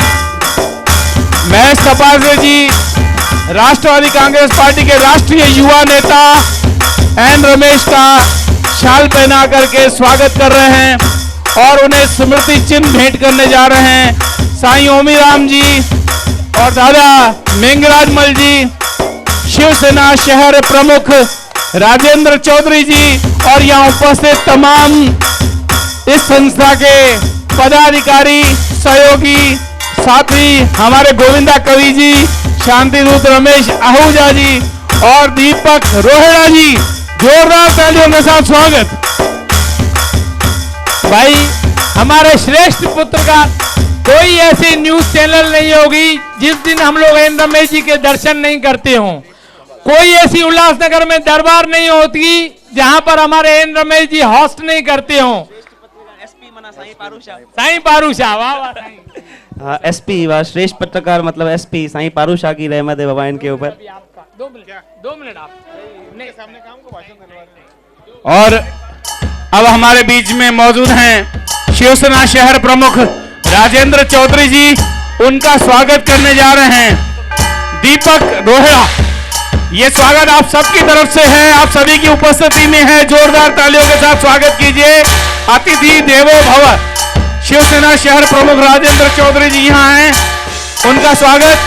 महेश तपासे जी राष्ट्रवादी कांग्रेस पार्टी के राष्ट्रीय युवा नेता एन रमेश का शाल पहना करके स्वागत कर रहे हैं और उन्हें स्मृति चिन्ह भेंट करने जा रहे हैं। साईं ओमीराम जी और दादा मेंगराज मल जी, शिवसेना शहर प्रमुख राजेंद्र चौधरी जी और यहाँ उपस्थित तमाम इस संस्था के पदाधिकारी, सहयोगी साथी, हमारे गोविंदा कवि जी, शांतिदूत रमेश आहूजा जी और दीपक रोहिड़ा जी, जोरदार तालियों के साथ स्वागत। भाई हमारे श्रेष्ठ पुत्र का कोई ऐसी न्यूज चैनल नहीं होगी जिस दिन हम लोग एन रमेश जी के दर्शन नहीं करते हों। कोई ऐसी उल्लासनगर में दरबार नहीं होती जहां पर हमारे एन रमेश जी होस्ट नहीं करते हों। साईं पारूशाह, वाह वाह साईं। हाँ, एसपी व श्रेष्ठ पत्रकार मतलब एसपी साईं पारूशाह की रहमत है बाबा इनके ऊपर। 2 मिनट आप सामने काम को भाषण करवा। और अब हमारे बीच में मौजूद हैं शिवसेना शहर प्रमुख राजेंद्र चौधरी जी, उनका स्वागत करने जा रहे हैं दीपक रोहिड़ा। ये स्वागत आप सबकी तरफ से है, आप सभी की उपस्थिति में है। जोरदार तालियों के साथ स्वागत कीजिए। अतिथि देवो भव। शिवसेना शहर प्रमुख राजेंद्र चौधरी जी यहाँ हैं, उनका स्वागत।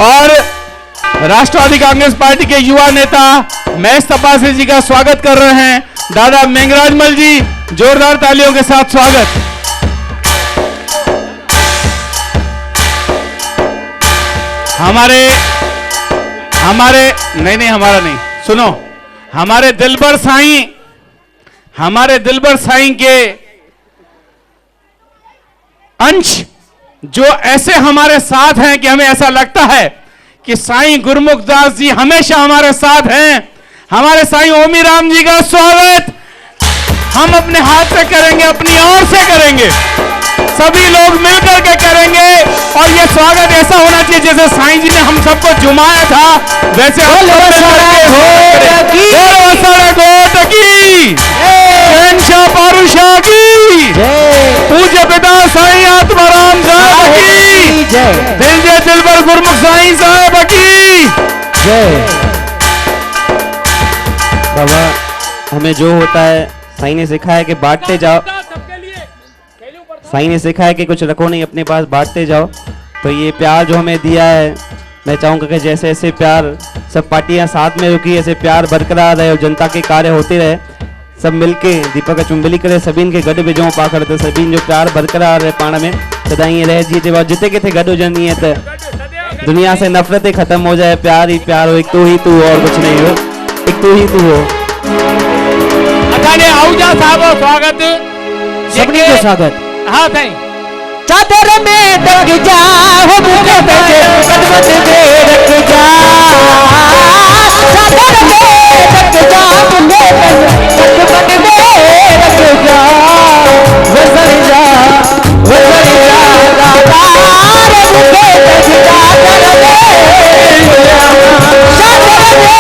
और राष्ट्रवादी कांग्रेस पार्टी के युवा नेता महेश तपासे जी का स्वागत कर रहे हैं दादा मेंगराज मल जी। जोरदार तालियों के साथ स्वागत। हमारे हमारा नहीं, सुनो, हमारे दिलबर साईं के अंश जो ऐसे हमारे साथ हैं कि हमें ऐसा लगता है कि साईं गुरमुख दास जी हमेशा हमारे साथ हैं। हमारे साईं ओमीराम जी का स्वागत हम अपने हाथ से करेंगे, अपनी ओर से करेंगे, सभी लोग मिलकर के करेंगे। और ये स्वागत ऐसा होना चाहिए जैसे साईं जी ने हम सबको जुमाया था, वैसे पारूशाह की पूज्य पिता साईं आत्माराम साहब की दिल जय दिलबर गुरमुख साईं साहब की जय। बाबा हमें जो होता है साईं ने सिखाया है कि बांटते जाओ। साईं ने सिखाया है कि कुछ रखो नहीं, अपने पास बांटते जाओ। तो ये प्यार जो हमें दिया है, मैं चाहूँगा कि जैसे ऐसे प्यार सब पार्टियां साथ में रुकी, ऐसे प्यार बरकरार रहे और जनता के कार्य होते रहे। सब मिलके दीपक चुंबली करे, सभी इनके गड विजो पा करते, सभी जो प्यार बरकरार रहे पाण में सदा ही रह जी। जिते किथे गड हुजंदी है तो दुनिया से नफरतें खत्म हो जाए, प्यार ही प्यार हो, एक तू ही तू और कुछ नहीं हो, एक तू ही तू हो। अखाड़े आहूजा साहब स्वागत, सबनी को स्वागत। हाँ साईं। चादर में ढक जा हो मुझे कदमत में रख जा, चादर में ढक जा मुझे कदमत में रख जा, वजर जा दादा रे मुझे ढक जा चादर में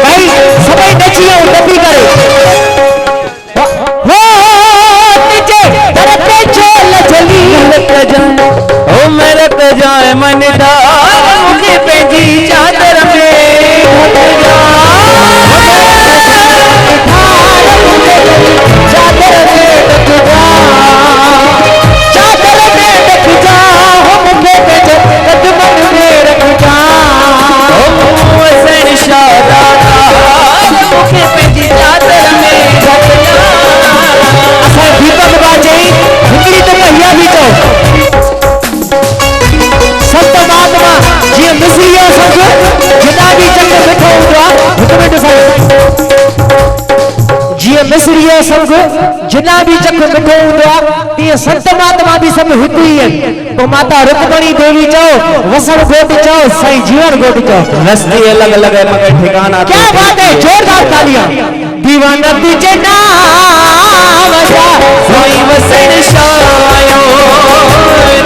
भाई सभी नचिए डबी करे हो नीचे दर पे चल चली ओ मेरे पे जाए मन डाल मुझे पे जी चादर में चादर में डक जा चादर में डक जा हो मुझे पे कदमन में रख जा मुझे इशारा मुझे पे जी चादर में असा दीपक बाजे हिंदी तो कहिया भी तो संत महात्मा जी मिसरिया संग जिना भी चक बैठो हुआ हिक मिनट साईं जी मिसरिया संग जिना भी चक बैठो हुआ तीअं संत महात्मा भी सब हिक ही आहिनि तो माता रुक्मणी देवी चओ वसण गोट चओ साईं जीवन गोट चओ रस्ते अलग अलग है मगर ठिकाना क्या बात है जोरदार तालियां दीवाना तुझे नाम जा साईं वसण शायो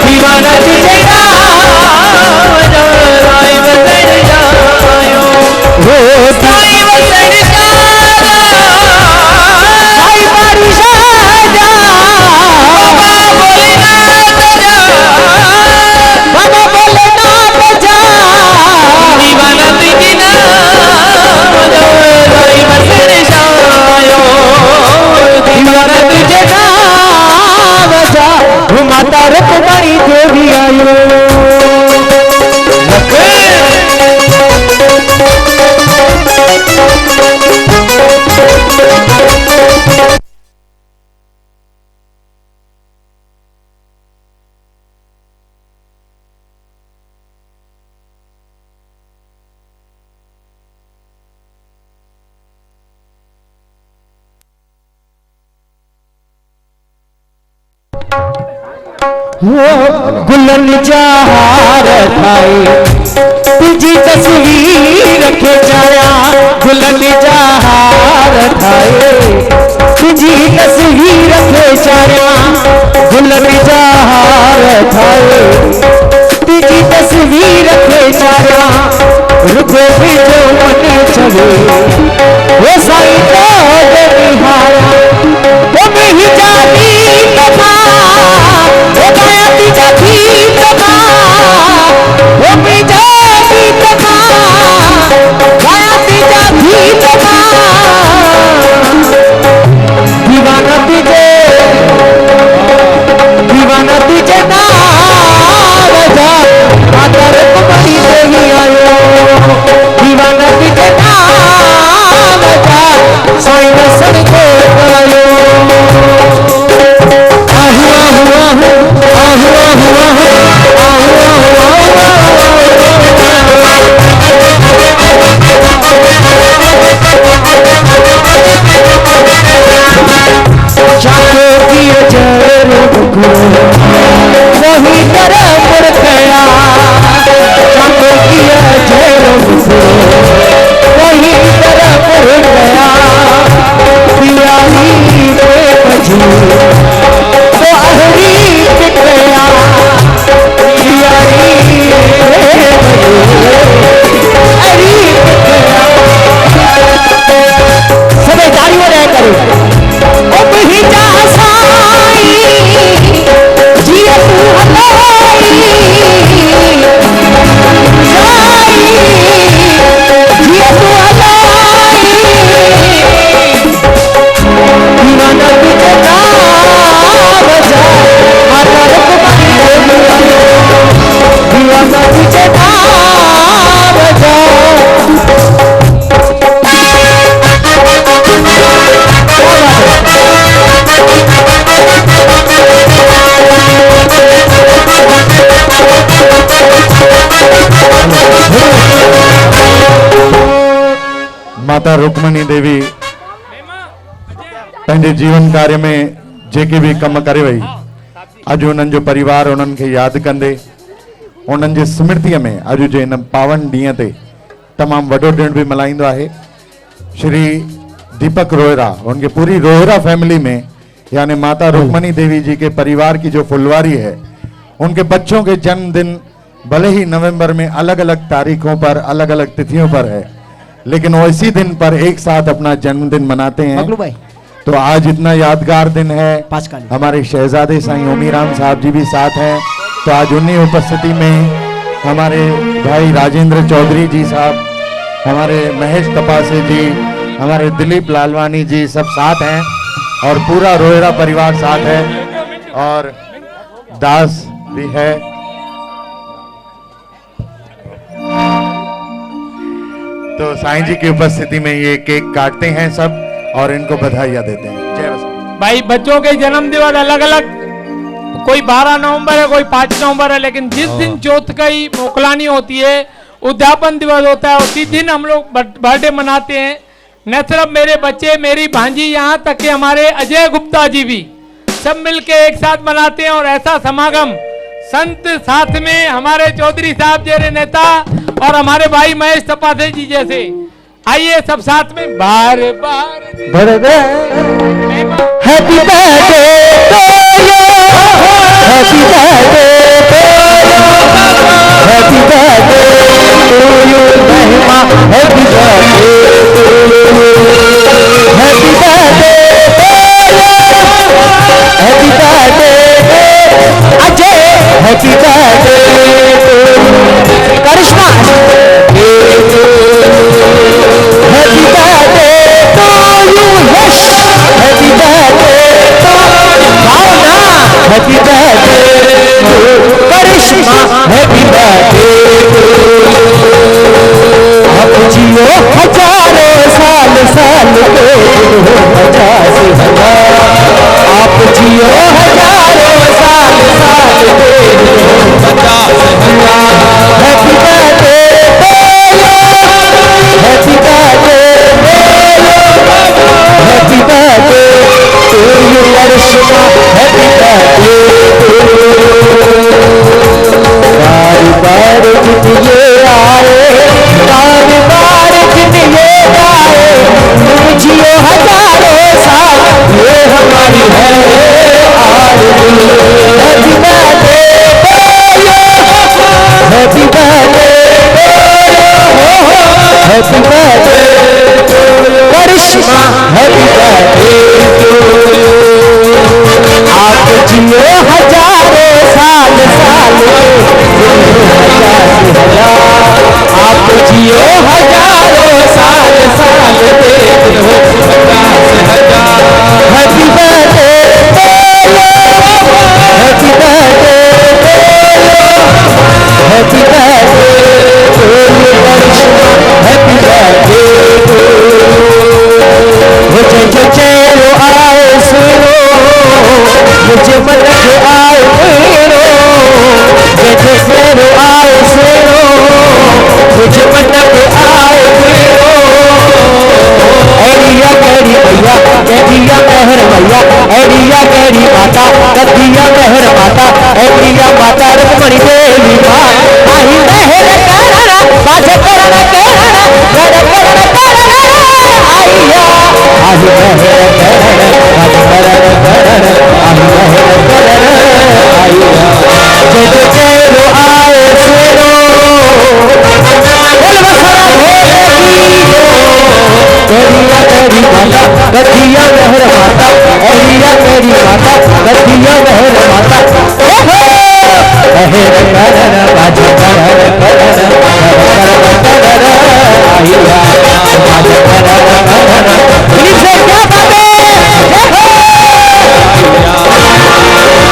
दीवाना तुझे नाम जा साईं वसण शायो हो साईं वसण साईं बारिश जा बाबा भोलेनाथ जा दीवाना तुझे नाम जो साईं वसण शायो दीवाना तुझे नाम जा वो माता रुक्मणी देवी आयो गुलन जहार ठाए तुझी तस्वीर रखे जाया गुलन जहार ठाए तुझी तस्वीर रखे जाया गुलन जहार ठाए तुझी तस्वीर रखे जाया रुको भी जो मन चले वो साईं तो निहारा वो ही जाती तथा वो गायती जाती तथा वो भी जाती तथा गायती जाती तथा दीवाना तुझे नाम जा माता रुक्मणी देवी आयो दीवाना तुझे नाम जा साईं वसण गोट आयो वही तरह मुड़ गया चाको किया जय वही तरह मुड़ गया पियाली बजी तो अहरी टिक गया पियाली अहरी टिक गया सबे तालियों रह करो अब ही जा साई जिया तू हलाई साई जिया तू हलाई दीवाना तुझे नाम जा माता रुक्मणी देवी आयो दीवाना तुझे नाम जा माता रुक्मणी देवी पंहिंजे जीवन कार्य में जेके भी कम करे वई अॼु उन्हनि जो परिवार उन्हनि खे यादि कंदे उन्हनि जी स्मृतिअ में अॼु जे हिन पावन ॾींहं ते तमामु वॾो ॾिण बि मल्हाईंदो आहे। श्री दीपक रोहरा, उनकी पूरी रोहरा फैमिली में, यानी माता रुक्मणी देवी जी के परिवार की जो फुलवारी है, उनके बच्चों के जन्मदिन भले ही नवंबर में अलग अलग तारीखों पर, अलग अलग तिथियों पर है, लेकिन वो इसी दिन पर एक साथ अपना जन्मदिन मनाते हैं। मगलू भाई तो आज इतना यादगार दिन है। पाँच काली। हमारे शहजादे साईं ओमीराम साहब जी भी साथ हैं, तो आज उन्हीं उपस्थिति में हमारे भाई राजेंद्र चौधरी जी साहब, हमारे महेश तपासे जी, हमारे दिलीप लालवानी जी सब साथ हैं और पूरा रोहरा परिवार साथ है और दास भी है। तो साईं जी की उपस्थिति में ये केक काटते हैं सब और इनको बधाइयां देते हैं। जय रसूल। भाई बच्चों के जन्मदिन अलग अलग, कोई 12 नवंबर है, कोई 5 नवंबर है, लेकिन जिस दिन चौथ का ही मोकलानी होती है, उद्यापन दिवस होता है, उसी दिन हम लोग बर्थडे मनाते हैं। न सिर्फ मेरे बच्चे, मेरी भांजी, यहाँ तक कि हमारे अजय गुप्ता जी भी सब मिलके एक साथ मनाते हैं। और ऐसा समागम संत साथ में हमारे चौधरी साहब जैसे नेता और हमारे भाई महेश तपासे जी जैसे, आइए सब साथ में बार बार happy birthday to you, happy birthday to you, happy birthday to you Mahima, happy birthday to you, happy birthday to you, happy birthday Ajay, happy birthday to Karishma, happy birthday to you Yash, happy birthday to Bhavna, happy birthday to Karishma, happy birthday आप जियो हजारों साल साल के 50,000, आप जियो हजारों साल साल के 50,000, happy birthday to you, happy birthday to you, happy birthday to you Karishma, happy birthday to you. बार बार जिन ये आए, बार बार जिन ये गाए, तुम जियो हजारों साल, ये हमारी है आरज़ू। Happy birthday to you, happy birthday to you, happy birthday Karishma, happy birthday to you. आप जियो हजारों साल साल के 50,000, आप जियो हजारों साल साल के 50,000, happy birthday to you, happy birthday to you, happy birthday to you Karishma, happy birthday to you. जय जय रो आए सुनो, मुझे मन के आए मेरो, जय जय रो आए सुनो, मुझे मन के आए मेरो। एरिया कैरी भैया, एरिया मेहर भैया, एरिया कैरी माता, कदिया मेहर माता, एरिया माता रुक्मणी देवी माँ, आई मेहर करना, बाजे करना कहना, कर करना करना, आइया आई मेहर करना, बाजे करना करना, आई मेहर करना, आइया जय जय रो आए सुनो, बोल बसरा भोले की जो, एरिया तेरी माता, कदिया मेहर माता, एरिया तेरी माता, कदिया मेहर माता, मेहर करना, बाजे करना करना, कर करना आइया बाजे करना करना, इसे क्या बातें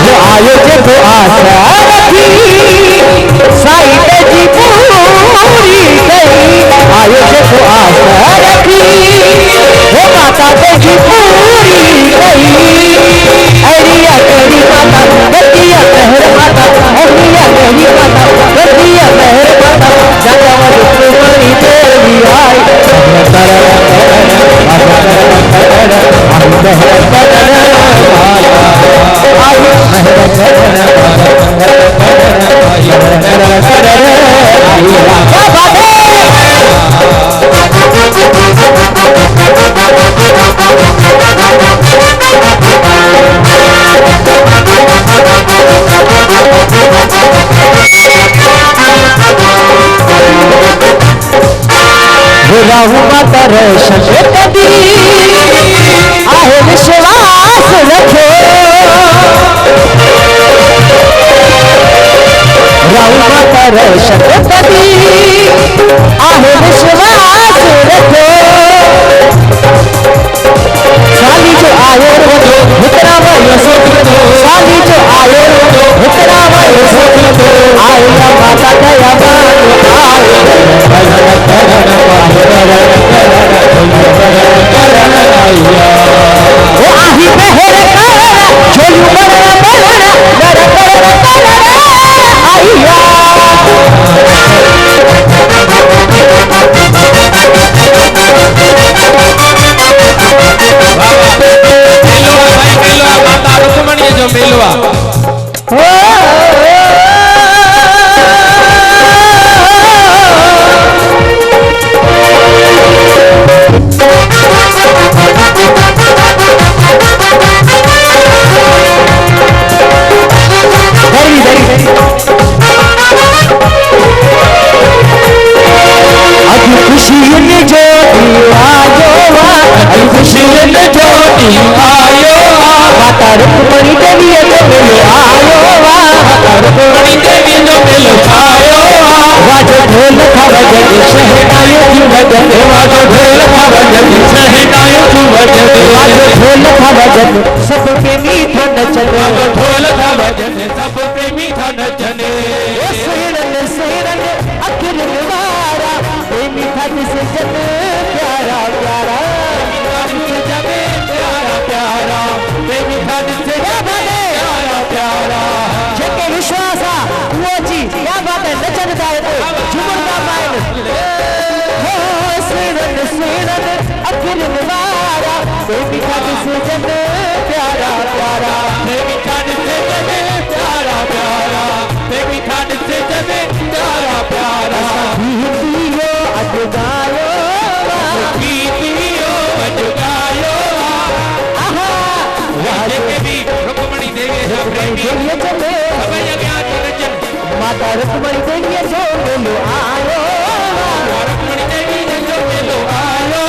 वो आयो जब आशा रखी, साईं जी पूरी गई, आयो जब आशा रखी, वो माता जी पूरी गई। एरिया तेरी माता, गद्दिया मेहर माता, एरिया तेरी माता, गद्दिया मेहर माता, जगवत रुक्मणी देवी आई, दर्शन कभी आहे विश्वास रखो राम माता दर्शन कभी आहे विश्वास रखो साली जो आयो हितरा वायो साली जो आयो हितरा वायो आया माता दया वो आही बहर करा झोलू बड़ा बड़ा बड़ा आइया माता रुक्मणी जो मेलवा रुक्मणी देवी जो मिलो आयो रुक्मणी देवी जो मिलो आयो वाजो ढोल था वजन शहनायो की वजन वाजो ढोल था वजन शहनायो की वजन वाजो ढोल था वजन सब पे मीठा नचन वाजो ढोल था वजन सब पे मीठा नचन सेरन सेरन अखिल निवारा ए मीठा जिस जन प्यारा प्यारा विश्वास वो जी क्या बात है नचन जाए तो झुमरदा माइन हो सेरन सेरन अखिल निवारा बेबी का जन प्यारा प्यारा बेबी का जन प्यारा प्यारा बेबी का जन प्यारा प्यारा गीतियो अजगायो गीतियो अजगायो आहा वाजे भी रुक्मणी देवी चले माता रुक्मणी देवी जो मिलो आयो रुक्मणी देवी जो मिलो आयो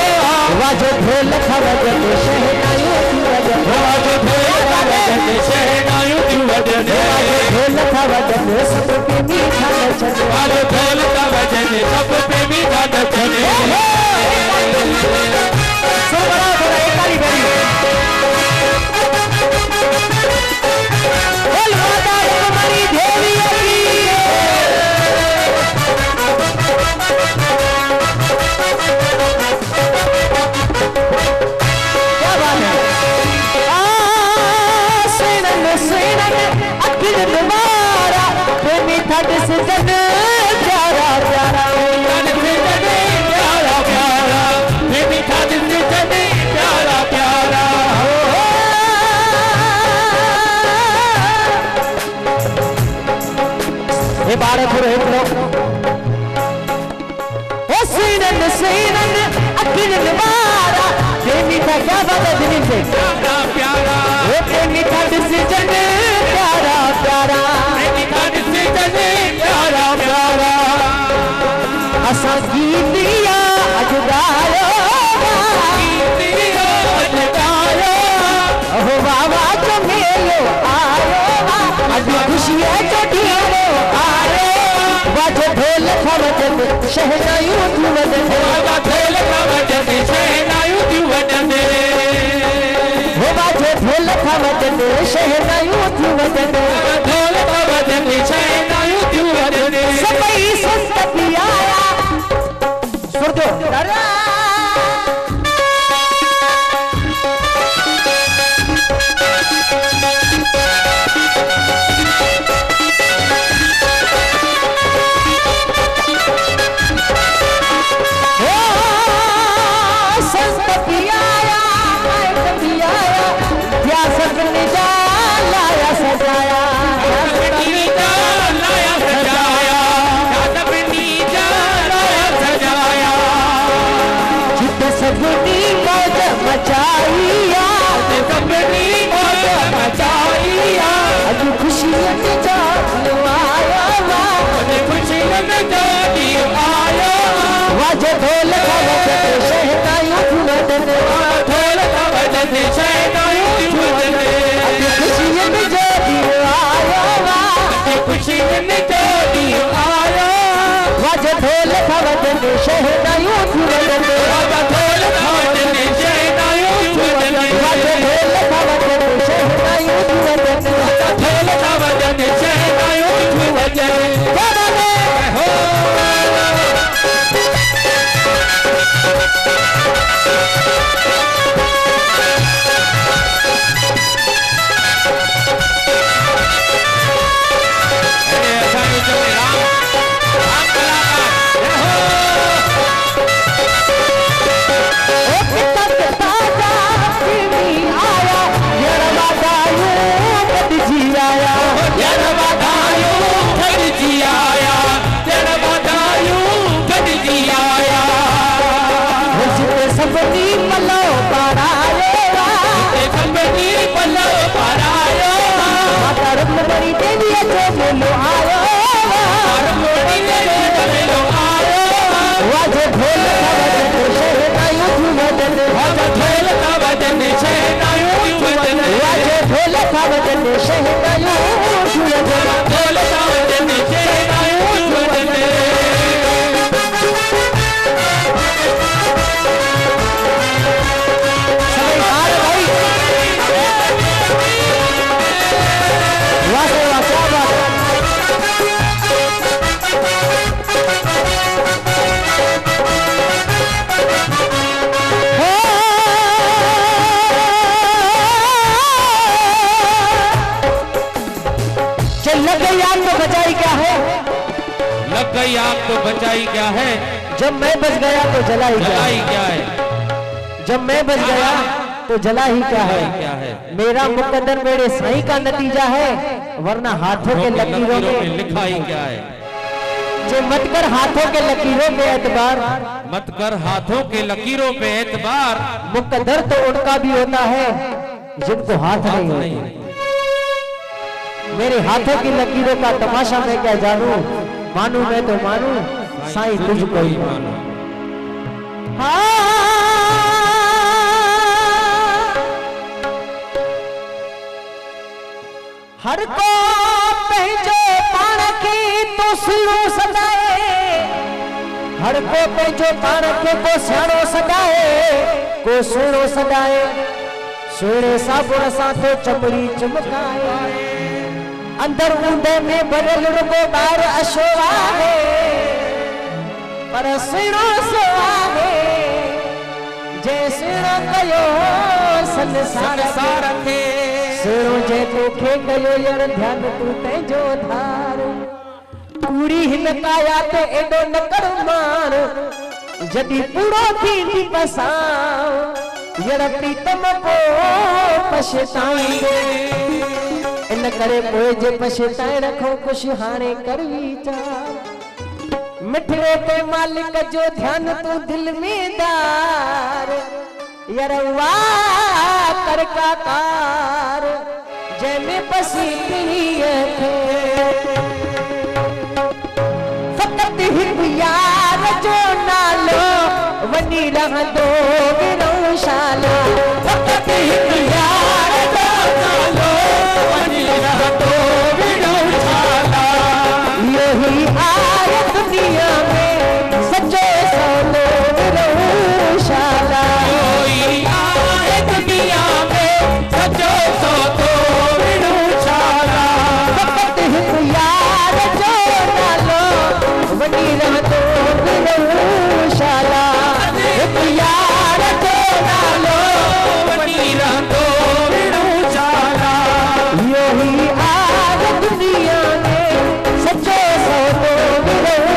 वाजो ढोल था वजन शहनायो की वजन वाजो ढोल था वजन शहनायो की वजन वाजो ढोल था वजन सब पे मीठा नचन वाजो ढोल था वजन सब पे मीठा नचन सो बड़ा बड़ा एकाली बड़ी बोल माता रुक्मणी देवी प्यारा प्यारा प्यारा प्यारा बेबी खाद प्यारा प्यारा ये बारे पूरे लोग सीनन सीनन अखिल निवारा बेबी का क्या बात है दिल से प्यारा प्यारा वो बेबी खाद प्यारा प्यारा बेबी खाद प्यारा प्यारा असा गीतिया अजगायो गीतिया अजगायो ओ बाबा जो मेलो आयो आज खुशियां जो ढेरो आयो बाजो ढोल खवजन शहनायो तू वजन बाबा ढोल खवजन शहनायो तू वजन हो बाजो ढोल खवजन शहनायो तू वजन ढोल खवजन शहनायो तू वजन सबई संत पिया सुर दो लाया सजाया शीन जोड़ी आया वाजे ढोल खवदन शहनाइयों झूलन वाजा ढोल खवदन शहनाइयों झूलन वाजे ढोल खवदन शहनाइयों झूलन वाजा ढोल खवदन शहनाइयों झूलन हो लग गई आग तो बचाई क्या है जब मैं बच गया तो जलाई क्या है जब मैं बच गया तो जला ही क्या है मेरा मुकद्दर मेरे सही का नतीजा है वरना हाथों के लकीरों में लिखा ही क्या है जे मत कर हाथों के लकीरों पे एतबार मत कर हाथों के लकीरों पे एतबार मुकद्दर तो उनका भी होता है जिनको हाथ नहीं होते मेरे हाथों की लकीरों का तमाशा मैं क्या जानूं मानू मैं तो मानू साईं तुझको ही मानू हर को पंहिंजो पाण खे तो सुहिणो सदाए हर को पंहिंजो पाण खे को सियाणो सदाए को सुहिणो सदाए सुहिणे साबुण सां तो चमड़ी चमकाए अंदर ऊंदे में भरियल रुगो ॿाहिरि अशो आहे पर सुहिणो सो आहे जंहिं सुहिणो कयो संसार खे सुहिणो जंहिं तोखे कयो यार ध्यानु तूं पंहिंजो धार कूड़ी हिन काया ते एॾो न कर मार जॾहिं पूरो थींदी पसां यार प्रीतम पोइ पछताईंदे इन करे पोइ जे पछताए रखो कुछ हाणे कर वीचार मिठड़े ते मालिक जो ध्यान तू दिल में दार यार वाह कर काकार जंहिंमें पसी पिणीअ खे फक़त हिकु यार जो नालो वञी रहंदो विरौशाला फक़त हिकु यार जो नालो वञी रहंदो विरौशाला यही आए दुनिया में सच्चे सौलो विरौशाला कोई आए दुनिया में सचो सौतो विरौशाला फक़त हिकु यार जो नालो वञी रहंदो विरौशाला हिकु यार जो नालो वञी रहंदो विरौशाला यही आग दुनिया में सच्चो सौतो विरौशाला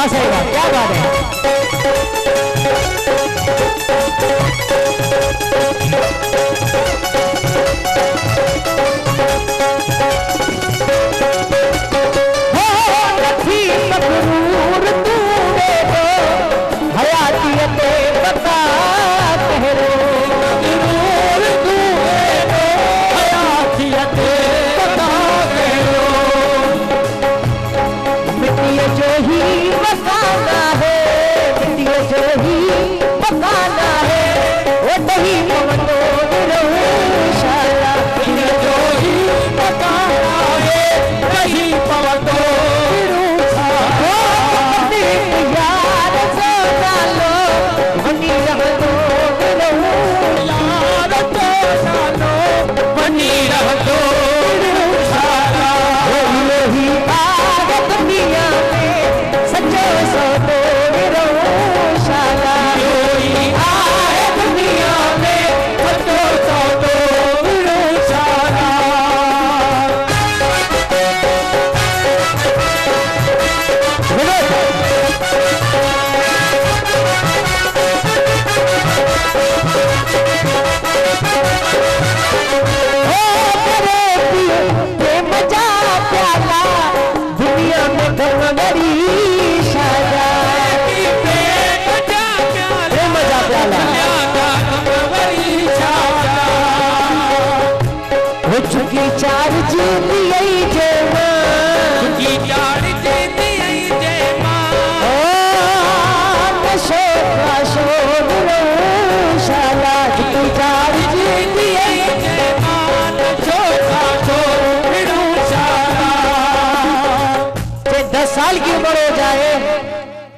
वाह सही बात, क्या बात है।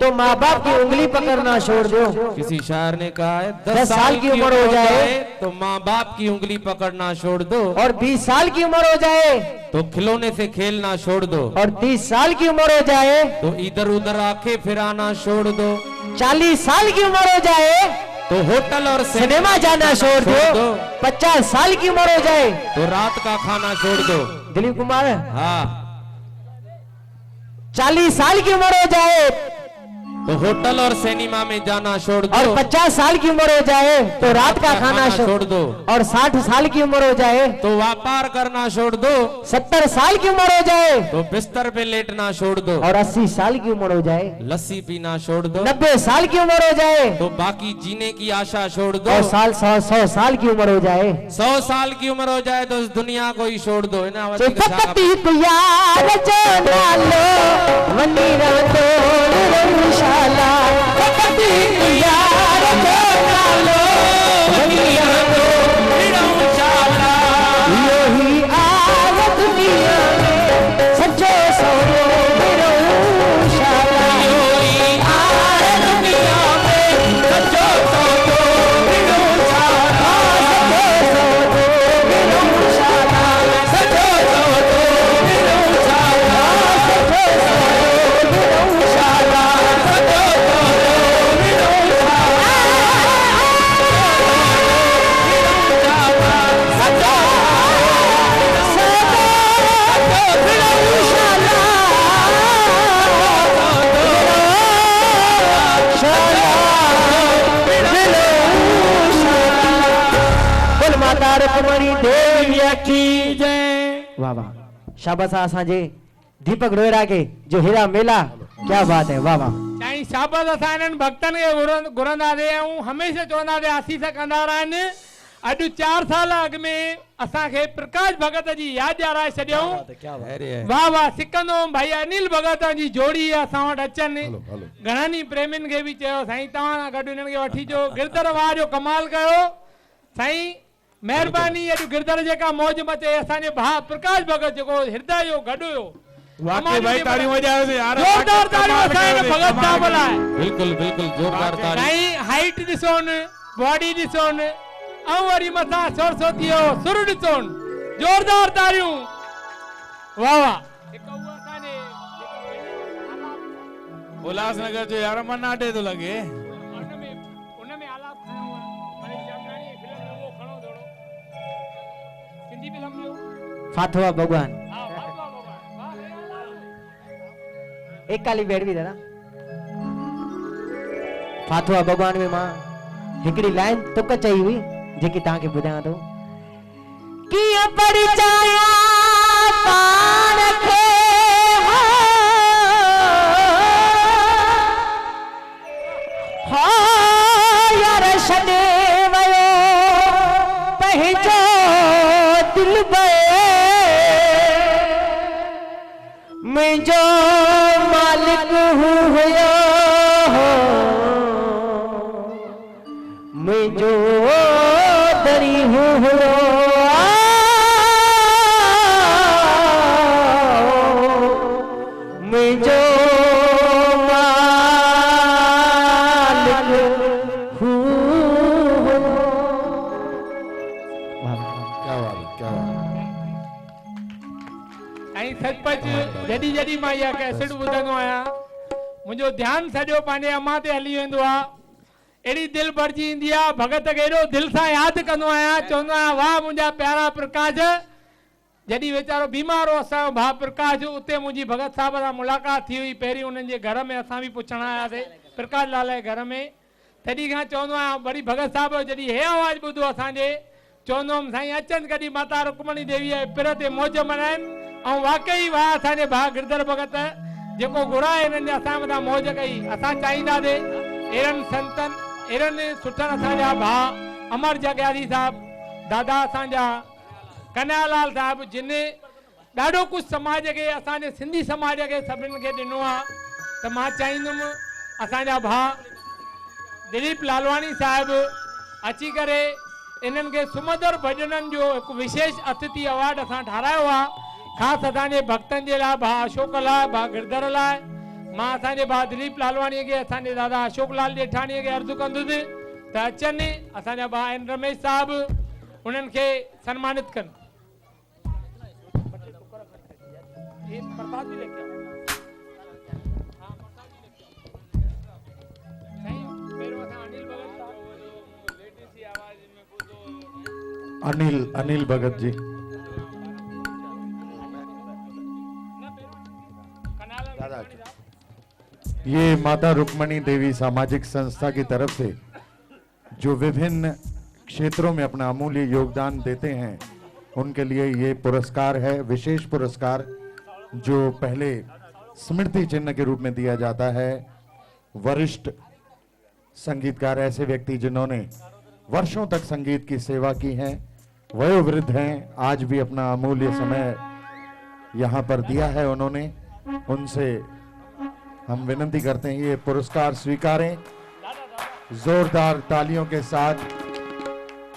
तो माँ बाप की उंगली पकड़ना छोड़ दो। किसी शायर ने कहा है 10 साल की उम्र हो जाए तो माँ बाप की उंगली पकड़ना छोड़ दो, और 20 साल की उम्र हो जाए तो खिलौने से खेलना छोड़ दो, और 30 साल की उम्र हो जाए तो इधर उधर आंखें फिराना छोड़ दो, 40 साल की उम्र हो जाए तो होटल और सिनेमा जाना छोड़ दो, 50 साल की उम्र हो जाए तो रात का खाना छोड़ दो। दिलीप कुमार, हाँ, 40 साल की उम्र हो जाए तो होटल और सिनेमा में जाना छोड़ दो, और 50 साल की उम्र हो जाए तो रात का खाना छोड़ दो, और 60 साल की उम्र हो जाए तो व्यापार करना छोड़ दो, 70 साल की उम्र हो जाए तो बिस्तर पे लेटना छोड़ दो, और 80 साल की उम्र हो जाए, लस्सी पीना छोड़ दो, 90 साल की उम्र हो जाए तो बाकी जीने की आशा छोड़ दो, और 100 साल की उम्र हो जाए, 100 साल की उम्र हो जाए तो इस दुनिया को ही छोड़ दो। वाह वाह, शाबाश असांजे दीपक रोहिरा के जो हीरा मेला, क्या बात है, वाह वाह। साईं शाबाश असां इन्हनि भक्तनि खे घुरंदासीं ऐं हमेशह चवंदासीं आसीस कंदा रहनि। अॼु 4 साल अॻु में असांखे प्रकाश भगत जी यादि ॾियाराए छॾियऊं। वाह वाह, सिकंदो भाई अनिल भगत जी जोड़ी असां वटि अचनि। घणनि ई प्रेमियुनि खे बि चयो साईं तव्हां सां गॾु इन्हनि खे वठी अचो, गिरधर वाह जो कमाल कयो साईं, महिरबानी। अॼु गिरधर जेका मौज मचे, असांजे भाउ प्रकाश भगत जेको हृदय जो गॾु हुयो, वाकई भाई तालियूं वजायोसीं यार, जोरदार तालियूं असांजे भगत साहब लाइ। बिल्कुल बिल्कुल जोरदार ताली। साईं हाइट ॾिसो न, बॉडी ॾिसो न, ऐं वरी मथां सरस्वती जो सुर ॾिसो न, जोरदार तालियूं। वाह वाह। हिकु उहो असांजे उल्हासनगर जो यार मन आटे तो लगे। उनमें आलाप खणो माने जामनानी फिल्म में वो खणो थोड़ो सिंधी फिल्म में फाथवा भगवान हां फाथवा भगवान वाह। एक काली बैठ भी देना। फाथुआ भगवान में मां हिकड़ी लाइन तुक चई हुई जेकी तव्हांखे ॿुधायां थो। कीअं परिचाया पाण खे हो यार छॾे वियो पंहिंजो दिल मुंहिंजो मालिक हू हुयो मुंहिंजो दरी हू हुयो मुंहिंजो मालिक हू हुयो। क्या बात है, क्या बात है। ऐं सचपच जॾहिं जॾहिं मां इहा कैसेट ॿुधंदो आहियां मुंहिंजो ध्यानु सॼो पंहिंजे अम्मा ते हली वेंदो आहे। अहिड़ी दिलि भरिजी ईंदी आहे, भगत खे एॾो दिलि सां यादि कंदो आहियां, चवंदो आहियां वाह मुंहिंजा प्यारा प्रकाश। जॾहिं वीचारो बीमार हो असांजो भाउ प्रकाश, उते मुंहिंजी भगत साहब सां मुलाक़ात थी हुई। पहिरीं उन्हनि जे घर में असां बि पुछण आयासीं प्रकाश लाल जे घर में। तॾहिं खां चवंदो आहियां वरी भगत साहब जॾहिं हे आवाज़ु ॿुधो असांजे, चवंदो हुउमि साईं अचनि कॾहिं माता रुक्मणी देवीअ जे पिर ते मौज मल्हाइनि। ऐं वाकई वाह असांजे भाउ गिरधर भगत जेको घुराए हिननि जे असां मथां मौज कई। असां चाहींदासीं अहिड़नि संतनि अहिड़नि सुठनि असांजा भाउ अमर जॻियारी साहिब, दादा असांजा कन्हैयालाल साहिब, जिन ॾाढो कुझु समाज खे असांजे सिंधी समाज खे सभिनि खे ॾिनो आहे। त मां चाहींदुमि असांजा भाउ दिलीप लालवाणी साहिब अची करे इन्हनि खे सुमधुर भॼननि जो हिकु विशेष अतिथि अवार्ड असां ठारायो आहे, ख़ासि असांजे भक्तनि जे लाइ, भाउ अशोक लाइ, भाउ गिरधर लाइ। मां असांजे भाउ दिलीप लालवाणीअ खे, असांजे दादा अशोक लाल जेठाणीअ खे अर्ज़ु कंदुसि त अचनि असांजा भाउ एन रमेश साहिब उन्हनि खे सन्मानित कनि। अनिल भगत जी। ये माता रुक्मणी देवी सामाजिक संस्था की तरफ से जो विभिन्न क्षेत्रों में अपना अमूल्य योगदान देते हैं उनके लिए ये पुरस्कार है, विशेष पुरस्कार जो पहले स्मृति चिन्ह के रूप में दिया जाता है। वरिष्ठ संगीतकार, ऐसे व्यक्ति जिन्होंने वर्षों तक संगीत की सेवा की है, वयोवृद्ध हैं, आज भी अपना अमूल्य समय यहाँ पर दिया है उन्होंने। उनसे हम विनती करते हैं ये पुरस्कार स्वीकारें। जोरदार तालियों के साथ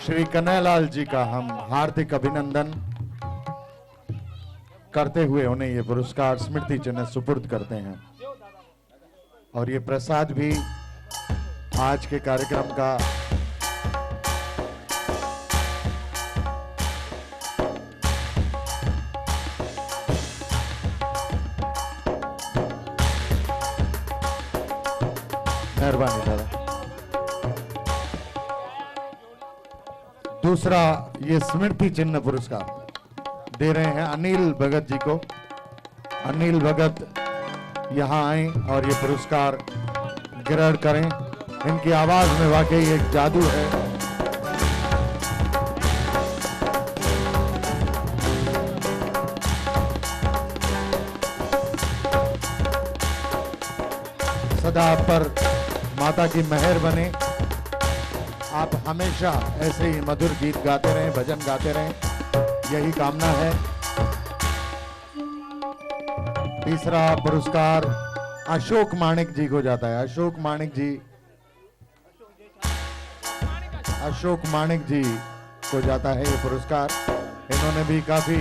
श्री कन्हैयालाल जी का हम हार्दिक अभिनंदन करते हुए उन्हें ये पुरस्कार स्मृति चिन्ह सुपुर्द करते हैं। और ये प्रसाद भी आज के कार्यक्रम का मेहरबानी दादा। दूसरा ये स्मृति चिन्ह पुरस्कार दे रहे हैं अनिल भगत जी को। अनिल भगत यहाँ आए और ये पुरस्कार ग्रहण करें। इनकी आवाज में वाकई एक जादू है। सदा आप पर माता की मेहर बने, आप हमेशा ऐसे ही मधुर गीत गाते रहें, भजन गाते रहें, यही कामना है। तीसरा पुरस्कार अशोक माणिक जी को जाता है। अशोक माणिक जी को जाता है ये पुरस्कार। इन्होंने भी काफी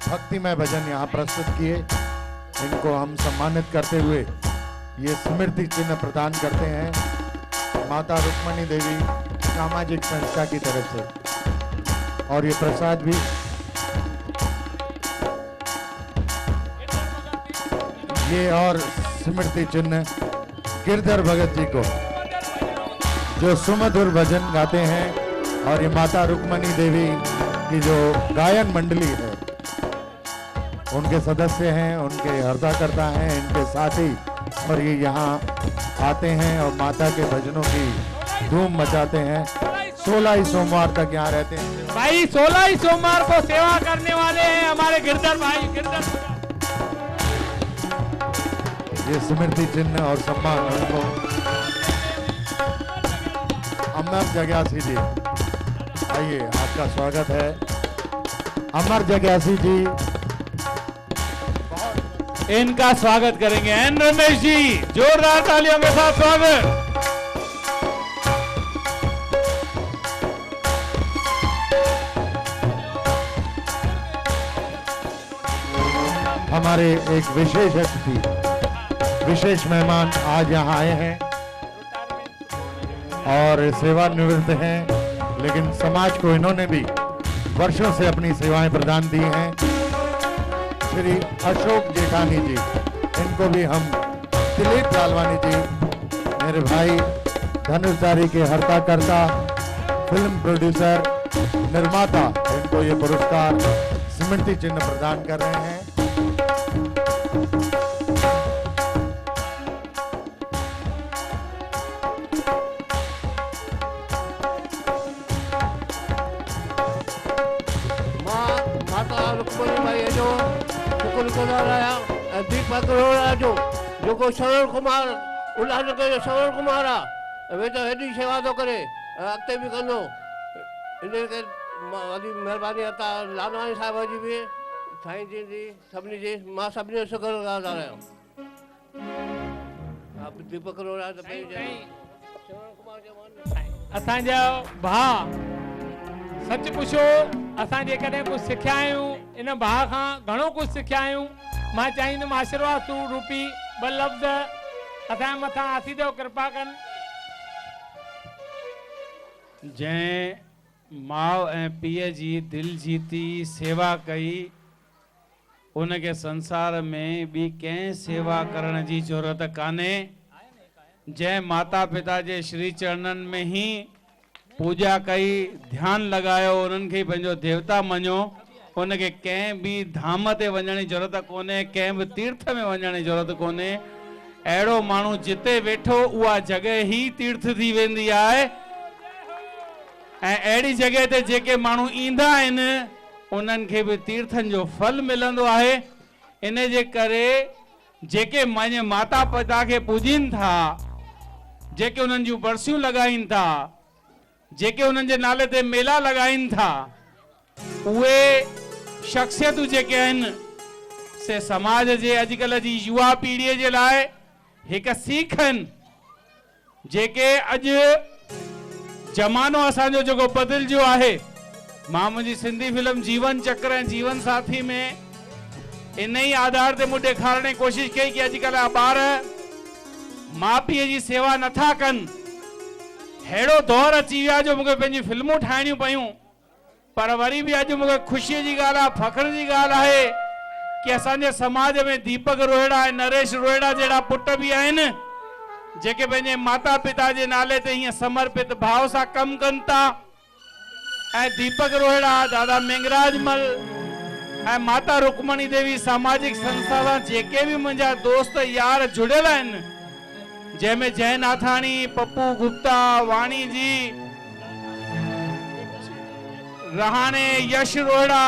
भक्तिमय भजन यहाँ प्रस्तुत किए। इनको हम सम्मानित करते हुए ये स्मृति चिन्ह प्रदान करते हैं माता रुक्मणी देवी सामाजिक संस्था की तरफ से। और ये प्रसाद भी ये और स्मृति चिन्ह गिरधर भगत जी को जो सुमधुर भजन गाते हैं और ये माता रुक्मणी देवी की जो गायन मंडली है उनके सदस्य हैं, उनके हर्ताकर्ता हैं, इनके साथी। और ये यहाँ आते हैं और माता के भजनों की धूम मचाते हैं। 16 ही सोमवार तक यहाँ रहते हैं। भाई 16 ही सोमवार को सेवा करने वाले हैं हमारे गिरधर भाई। गिरधर ये स्मृति चिन्ह और सम्मान उनको। अमर जग्यासी जी, आइए, आपका स्वागत है। अमर जग्यासी जी, इनका स्वागत करेंगे। एन रमेश जी, जोरदार तालियों के साथ स्वागत। हमारे एक विशेष अतिथि, विशेष मेहमान आज यहाँ आए हैं और सेवानिवृत्त हैं, लेकिन समाज को इन्होंने भी वर्षों से अपनी सेवाएं प्रदान दी हैं। श्री अशोक जेठानी जी, इनको भी हम, दिलीप लालवानी जी, मेरे भाई, धनुषधारी के हर्ता कर्ता, फिल्म प्रोड्यूसर, निर्माता, इनको ये पुरस्कार स्मृति चिन्ह प्रदान कर रहे हैं। माता रुक्मणी भाई जो शुक्रगुजार आया। दीपक अरोड़ा जो को श्रवण कुमार उल्हासनगर जो श्रवण कुमार आहे, वे तो हेॾी सेवा थो करे, अॻिते बि कंदो। इन खे वॾी महिरबानी अता लालवानी साहिब जी बि, साईं जी जी, सभिनी जी, मां सभिनी जो शुक्रगुजार आहियां। दीपक अरोड़ा त श्रवण कुमार जो असांजा भाउ सच पुछो, असां जेकॾहिं कुझु सिखिया आहियूं इन भाउ खां, घणो कुझु सिखिया आहियूं। मां चाहींदुमि आशीर्वाद तू रूपी ॿ लफ़्ज़ असांजे मथां आसीदेव कृपा कनि। जंहिं माउ ऐं पीउ जी दिलि जीती सेवा कई, उनखे संसार में ॿी कंहिं सेवा करण जी ज़रूरत कान्हे। जंहिं माता पिता जे श्री चरणनि में ई पूजा कई, ध्यान लगायो, उन्हनि खे पंहिंजो देवता मञो, उनखे कंहिं बि धाम ते वञण जी ज़रूरत कोन्हे, कंहिं बि तीर्थ में वञण जी ज़रूरत कोन्हे। अहिड़ो माण्हू जिते वेठो उहा जॻह ई तीर्थ थी वेंदी आहे। ऐं अहिड़ी जॻह ते जेके माण्हू ईंदा आहिनि उन्हनि खे बि तीर्थनि जो फल मिलंदो आहे। इन जे करे जेके पंहिंजे माता पिता खे पूजीनि था, जेके उन्हनि जूं बरसियूं लॻाइनि था, जेके उन्हनि जे नाले ते मेला लॻाइनि था, उहे शख्सियतूं जेके आहिनि से समाज जे अॼुकल्ह जी युवा पीढ़ीअ जे लाइ हिकु सीख आहिनि। जेके अॼु ज़मानो असांजो जेको बदिलजियो आहे, मां मुंहिंजी सिंधी फिल्म जीवन चक्र ऐं जीवन साथी में इन ई आधार ते मूं ॾेखारण जी कोशिशि कई कि अॼुकल्ह ॿार माउ पीउ जी सेवा नथा कनि। अहिड़ो दौर अची वियो आहे जो मूंखे पंहिंजी फिल्मूं ठाहिणियूं पयूं, पर वरी बि अॼु मूंखे ख़ुशीअ जी ॻाल्हि आहे, फ़ख्र जी ॻाल्हि आहे कि असांजे समाज में दीपक रोहिड़ा ऐं नरेश रोहिड़ा जहिड़ा पुट बि आहिनि जेके पंहिंजे माता पिता जे नाले ते हीअं समर्पित भाव सां कमु कनि था। ऐं दीपक रोहिड़ा, दादा मेंगराज मल ऐं माता रुक्मणी देवी सामाजिक संस्था सां जेके बि मुंहिंजा दोस्त यार जुड़ियल आहिनि, जंहिंमें जय नाथाणी, पप्पू गुप्ता, वाणी जी, रहाणे, यश रोहिड़ा,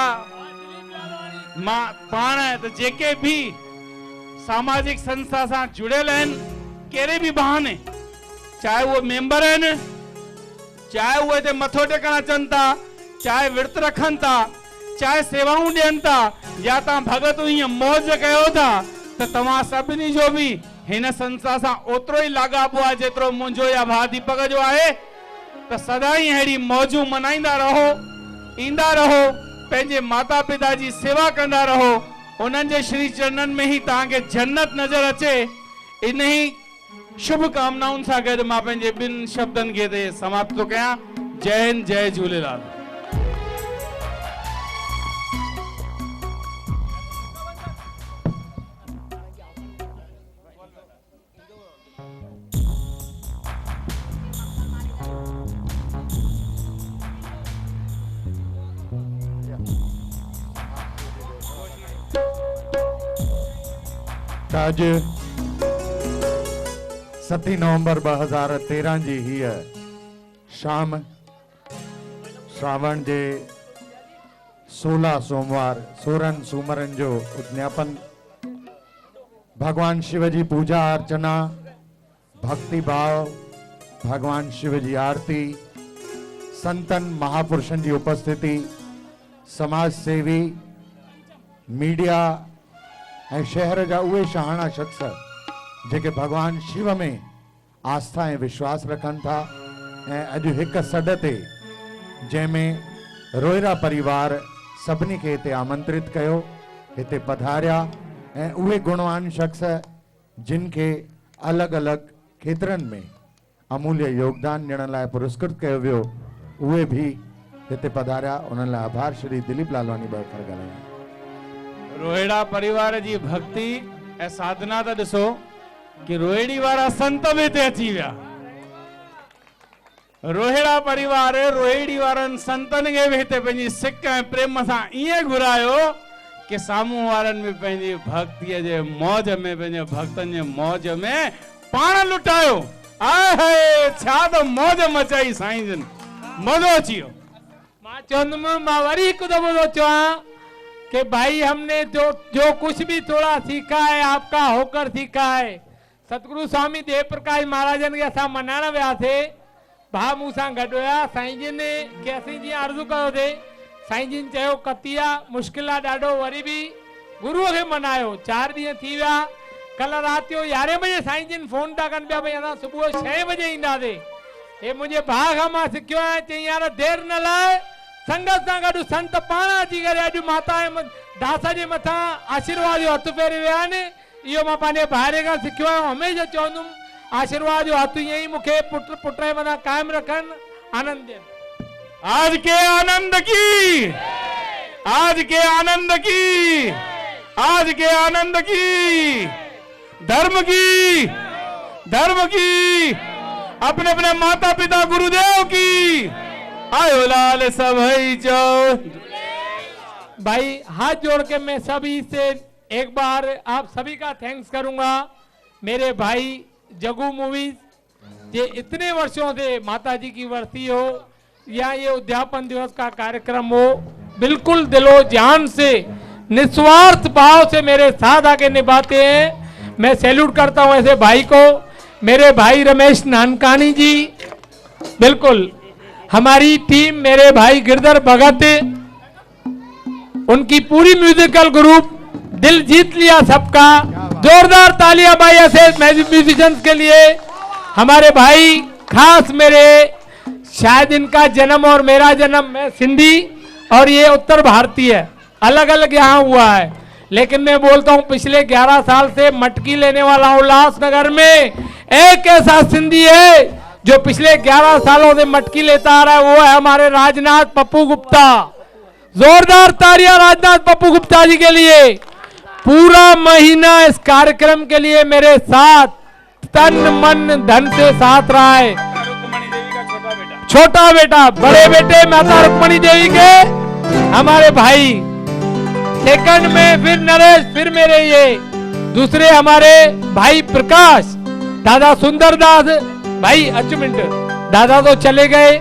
मां पाण, त जेके भी सामाजिक संस्था सां जुड़ियल आहिनि कहिड़े बि बहाने, चाहे वो मेंबर आहिनि, चाहे उहे हिते मथो टेकण अचनि था, चाहे विर्त रखनि था, चाहे सेवाऊं ॾियनि था, या तव्हां भगतूं हीअं मौज कयो था, त तव्हां सभिनी जो बि हिन संस्था सां ओतिरो ई लाॻापो आहे जेतिरो मुंहिंजो या भाउ दीपक जो आहे। त सदाई अहिड़ी मौजूं मनाईंदा रहो, ईंदा रहो, पंहिंजे माता पिता जी सेवा कंदा रहो, उन्हनि जे श्री चरणनि में ही तव्हांखे जन्नत नज़र अचे। इन ही शुभ कामनाउनि सां गॾु मां पंहिंजे ॿिनि शब्दनि खे ते समाप्त थो कयां। जय हिंद, जय झूलेलाल। आज 7 नवंबर 2013 जी हीअ शाम श्रावण जे 16 सोमवार 16 सूमरनि जो उद्यापन भगवान शिव जी पूजा अर्चना भक्ति भाव भगवान शिव जी आरती संतन महापुरुषन जी उपस्थिति समाज सेवी मीडिया ऐं शहर जा उहे शहाणा शख्स जेके भगवान शिव में आस्था ऐं विश्वास रखनि था ऐं अॼु हिक सॾ ते जंहिंमें रोहिरा परिवार सभिनी खे हिते आमंत्रित कयो हिते पधारिया ऐं उहे गुणवान शख्स जिन खे अलॻि अलॻि खेत्रनि में अमूल्य योगदान ॾियण लाइ पुरस्कृत कयो वियो उहे भी हिते पधारिया उन्हनि लाइ आभार। श्री दिलीप लालवानी ॿ अखर ॻाल्हाइनि। रोहिड़ा परिवार जी भक्ति ऐं साधना त ॾिसो कि रोहिड़ी वारा संत बि हिते अची विया। रोहिड़ा परिवार रोहिड़ी वारनि संतनि खे बि हिते पंहिंजी सिक ऐं प्रेम सां ईअं घुरायो कि साम्हूं वारनि में पंहिंजी भक्तीअ जे मौज में पंहिंजे भक्तनि जे मौज में पाण लुटायो। आहे छा त मौज मचाई साईं जन, मज़ो अची वियो। मां चवंदुमि मां वरी हिकु दफ़ो थो चवां कि भाई हमने जो कुछ भी थोड़ा सीखा है आपका होकर सीखा है। सतगुरु स्वामी देव प्रकाश महाराजन खे असां मनाइण वियासीं, भाउ मूं सां गॾु हुया। साईं जिन खे असीं जीअं अर्ज़ु कयोसीं, साईं जिन चयो कतिया मुश्किल आहे ॾाढो, वरी बि गुरुअ खे मनायो। 4 ॾींहं थी विया। कल्ह राति जो 11 बजे साईं जिन फोन था कनि पिया भई असां सुबुह 6 बजे ईंदासीं। हे मुंहिंजे भाउ खां मां सिखियो आहियां, चई यार देरि न लाइ संगत सां गॾु संत पाण अची करे अॼु माता दास जे मथां आशीर्वाद जो हथु फेरे विया आहिनि। इहो मां पंहिंजे भाइरे खां सिखियो आहियां। हमेशह चवंदुमि आशीर्वाद जो हथु ईअं ई मूंखे पुट जे मथां कायम रखनि, आनंद ॾियनि। आज के आनंद की, आज के आनंद की, आज के आनंद की, धर्म की, धर्म की, अपने अपने माता पिता गुरुदेव की। आयो लाल सभई जो भाई हाथ जोड़ के मैं सभी से एक बार आप सभी का थैंक्स करूंगा। मेरे भाई जगू मूवीज ये इतने वर्षों से माता जी की वर्षी हो या ये उद्यापन दिवस का कार्यक्रम हो, बिल्कुल दिलो जान से निस्वार्थ भाव से मेरे साथ आके निभाते हैं। मैं सैल्यूट करता हूं ऐसे भाई को। मेरे भाई रमेश नानकानी जी, बिल्कुल हमारी टीम, मेरे भाई गिरधर भगत, उनकी पूरी म्यूजिकल ग्रुप, दिल जीत लिया सबका। जोरदार तालियां भाई ऐसे म्यूजिशियंस के लिए। हमारे भाई खास मेरे, शायद इनका जन्म और मेरा जन्म, मैं सिंधी और ये उत्तर भारतीय है, अलग अलग यहाँ हुआ है, लेकिन मैं बोलता हूँ पिछले 11 साल से मटकी लेने वाला उल्लासनगर में एक ऐसा सिंधी है जो पिछले 11 सालों से मटकी लेता आ रहा है, वो है हमारे राजनाथ पप्पू गुप्ता। जोरदार तालियां राजनाथ पप्पू गुप्ता जी के लिए। पूरा महीना इस कार्यक्रम के लिए मेरे साथ तन मन धन से साथ रहा है। छोटा बेटा, बड़े बेटे माता रुक्मणी देवी के हमारे भाई, सेकंड में फिर नरेश, फिर मेरे ये दूसरे हमारे भाई प्रकाश, दादा सुंदरदास भाई। अचमिंट दादा तो चले गए,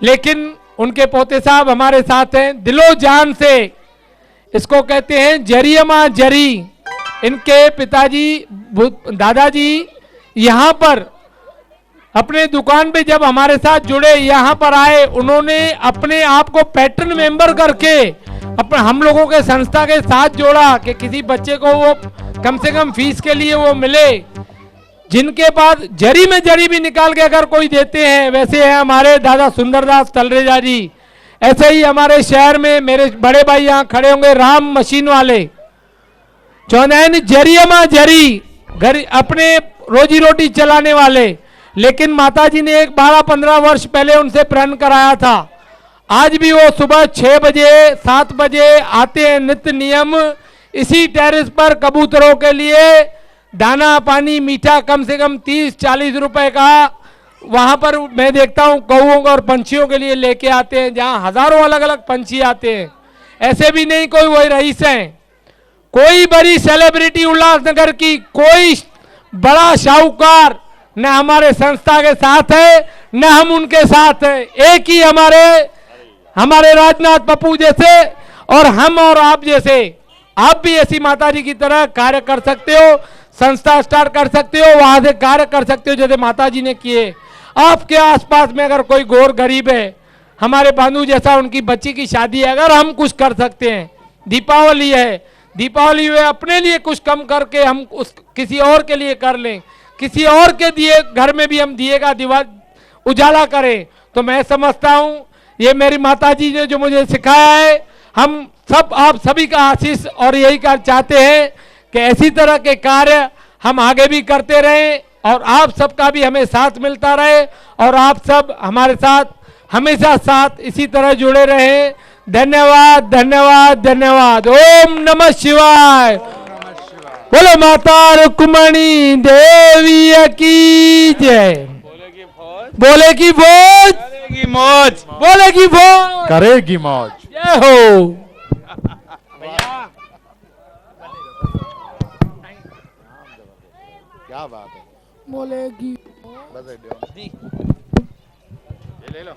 लेकिन उनके पोते साहब हमारे साथ हैं दिलो जान से। इसको कहते हैं जरियमा जरी। इनके पिताजी दादाजी यहाँ पर अपने दुकान पे जब हमारे साथ जुड़े, यहाँ पर आए, उन्होंने अपने आप को पैटर्न मेंबर करके अपने हम लोगों के संस्था के साथ जोड़ा कि किसी बच्चे को वो कम से कम फीस के लिए वो मिले। जिनके पास जरी में जरी भी निकाल के अगर कोई देते हैं, वैसे है हमारे दादा सुंदरदास तलरेजा जी। ऐसे ही हमारे शहर में मेरे बड़े भाई यहाँ खड़े होंगे, राम मशीन वाले, चौनैन जरियमा जरी, घर अपने रोजी रोटी चलाने वाले। लेकिन माताजी ने एक 12-15 वर्ष पहले उनसे प्रण कराया था। आज भी वो सुबह 6 बजे 7 बजे आते हैं नित्य नियम, इसी टेरेस पर कबूतरों के लिए दाना पानी मीठा कम से कम 30-40 रुपए का वहां पर मैं देखता हूं कौओं और पंछियों के लिए लेके आते हैं, जहां हजारों अलग अलग पंछी आते हैं। ऐसे भी नहीं कोई वही रईस हैं, कोई बड़ी सेलिब्रिटी उल्लासनगर की, कोई बड़ा साहूकार न हमारे संस्था के साथ है न हम उनके साथ है। एक ही हमारे राजनाथ पप्पू जैसे और हम और आप जैसे, आप भी ऐसी माताजी की तरह कार्य कर सकते हो, संस्था स्टार्ट कर सकते हो, वहां से कार्य कर सकते हो जैसे माताजी ने किए। आपके आसपास में अगर कोई गौर गरीब है, हमारे बांधु जैसा उनकी बच्ची की शादी है, अगर हम कुछ कर सकते हैं, दीपावली है, दीपावली में अपने लिए कुछ कम करके हम उस किसी और के लिए कर लें, किसी और के दिए घर में भी हम दिए का दीवार उजाला करें, तो मैं समझता हूं ये मेरी माताजी ने जो मुझे सिखाया है, हम सब आप सभी का आशीष और यही कर चाहते हैं कि ऐसी तरह के कार्य हम आगे भी करते रहें और आप सबका भी हमें साथ मिलता रहे और आप सब हमारे साथ हमेशा साथ इसी तरह जुड़े रहे। धन्यवाद धन्यवाद धन्यवाद। ओम नमः शिवाय। बोलो माता रुक्मणी देवी की जय। बोले की भोज, करेगी मौज, बोले की भोज, करेगी मौज। जय हो। क्या बात है। बोलेगी बस ये ले लो।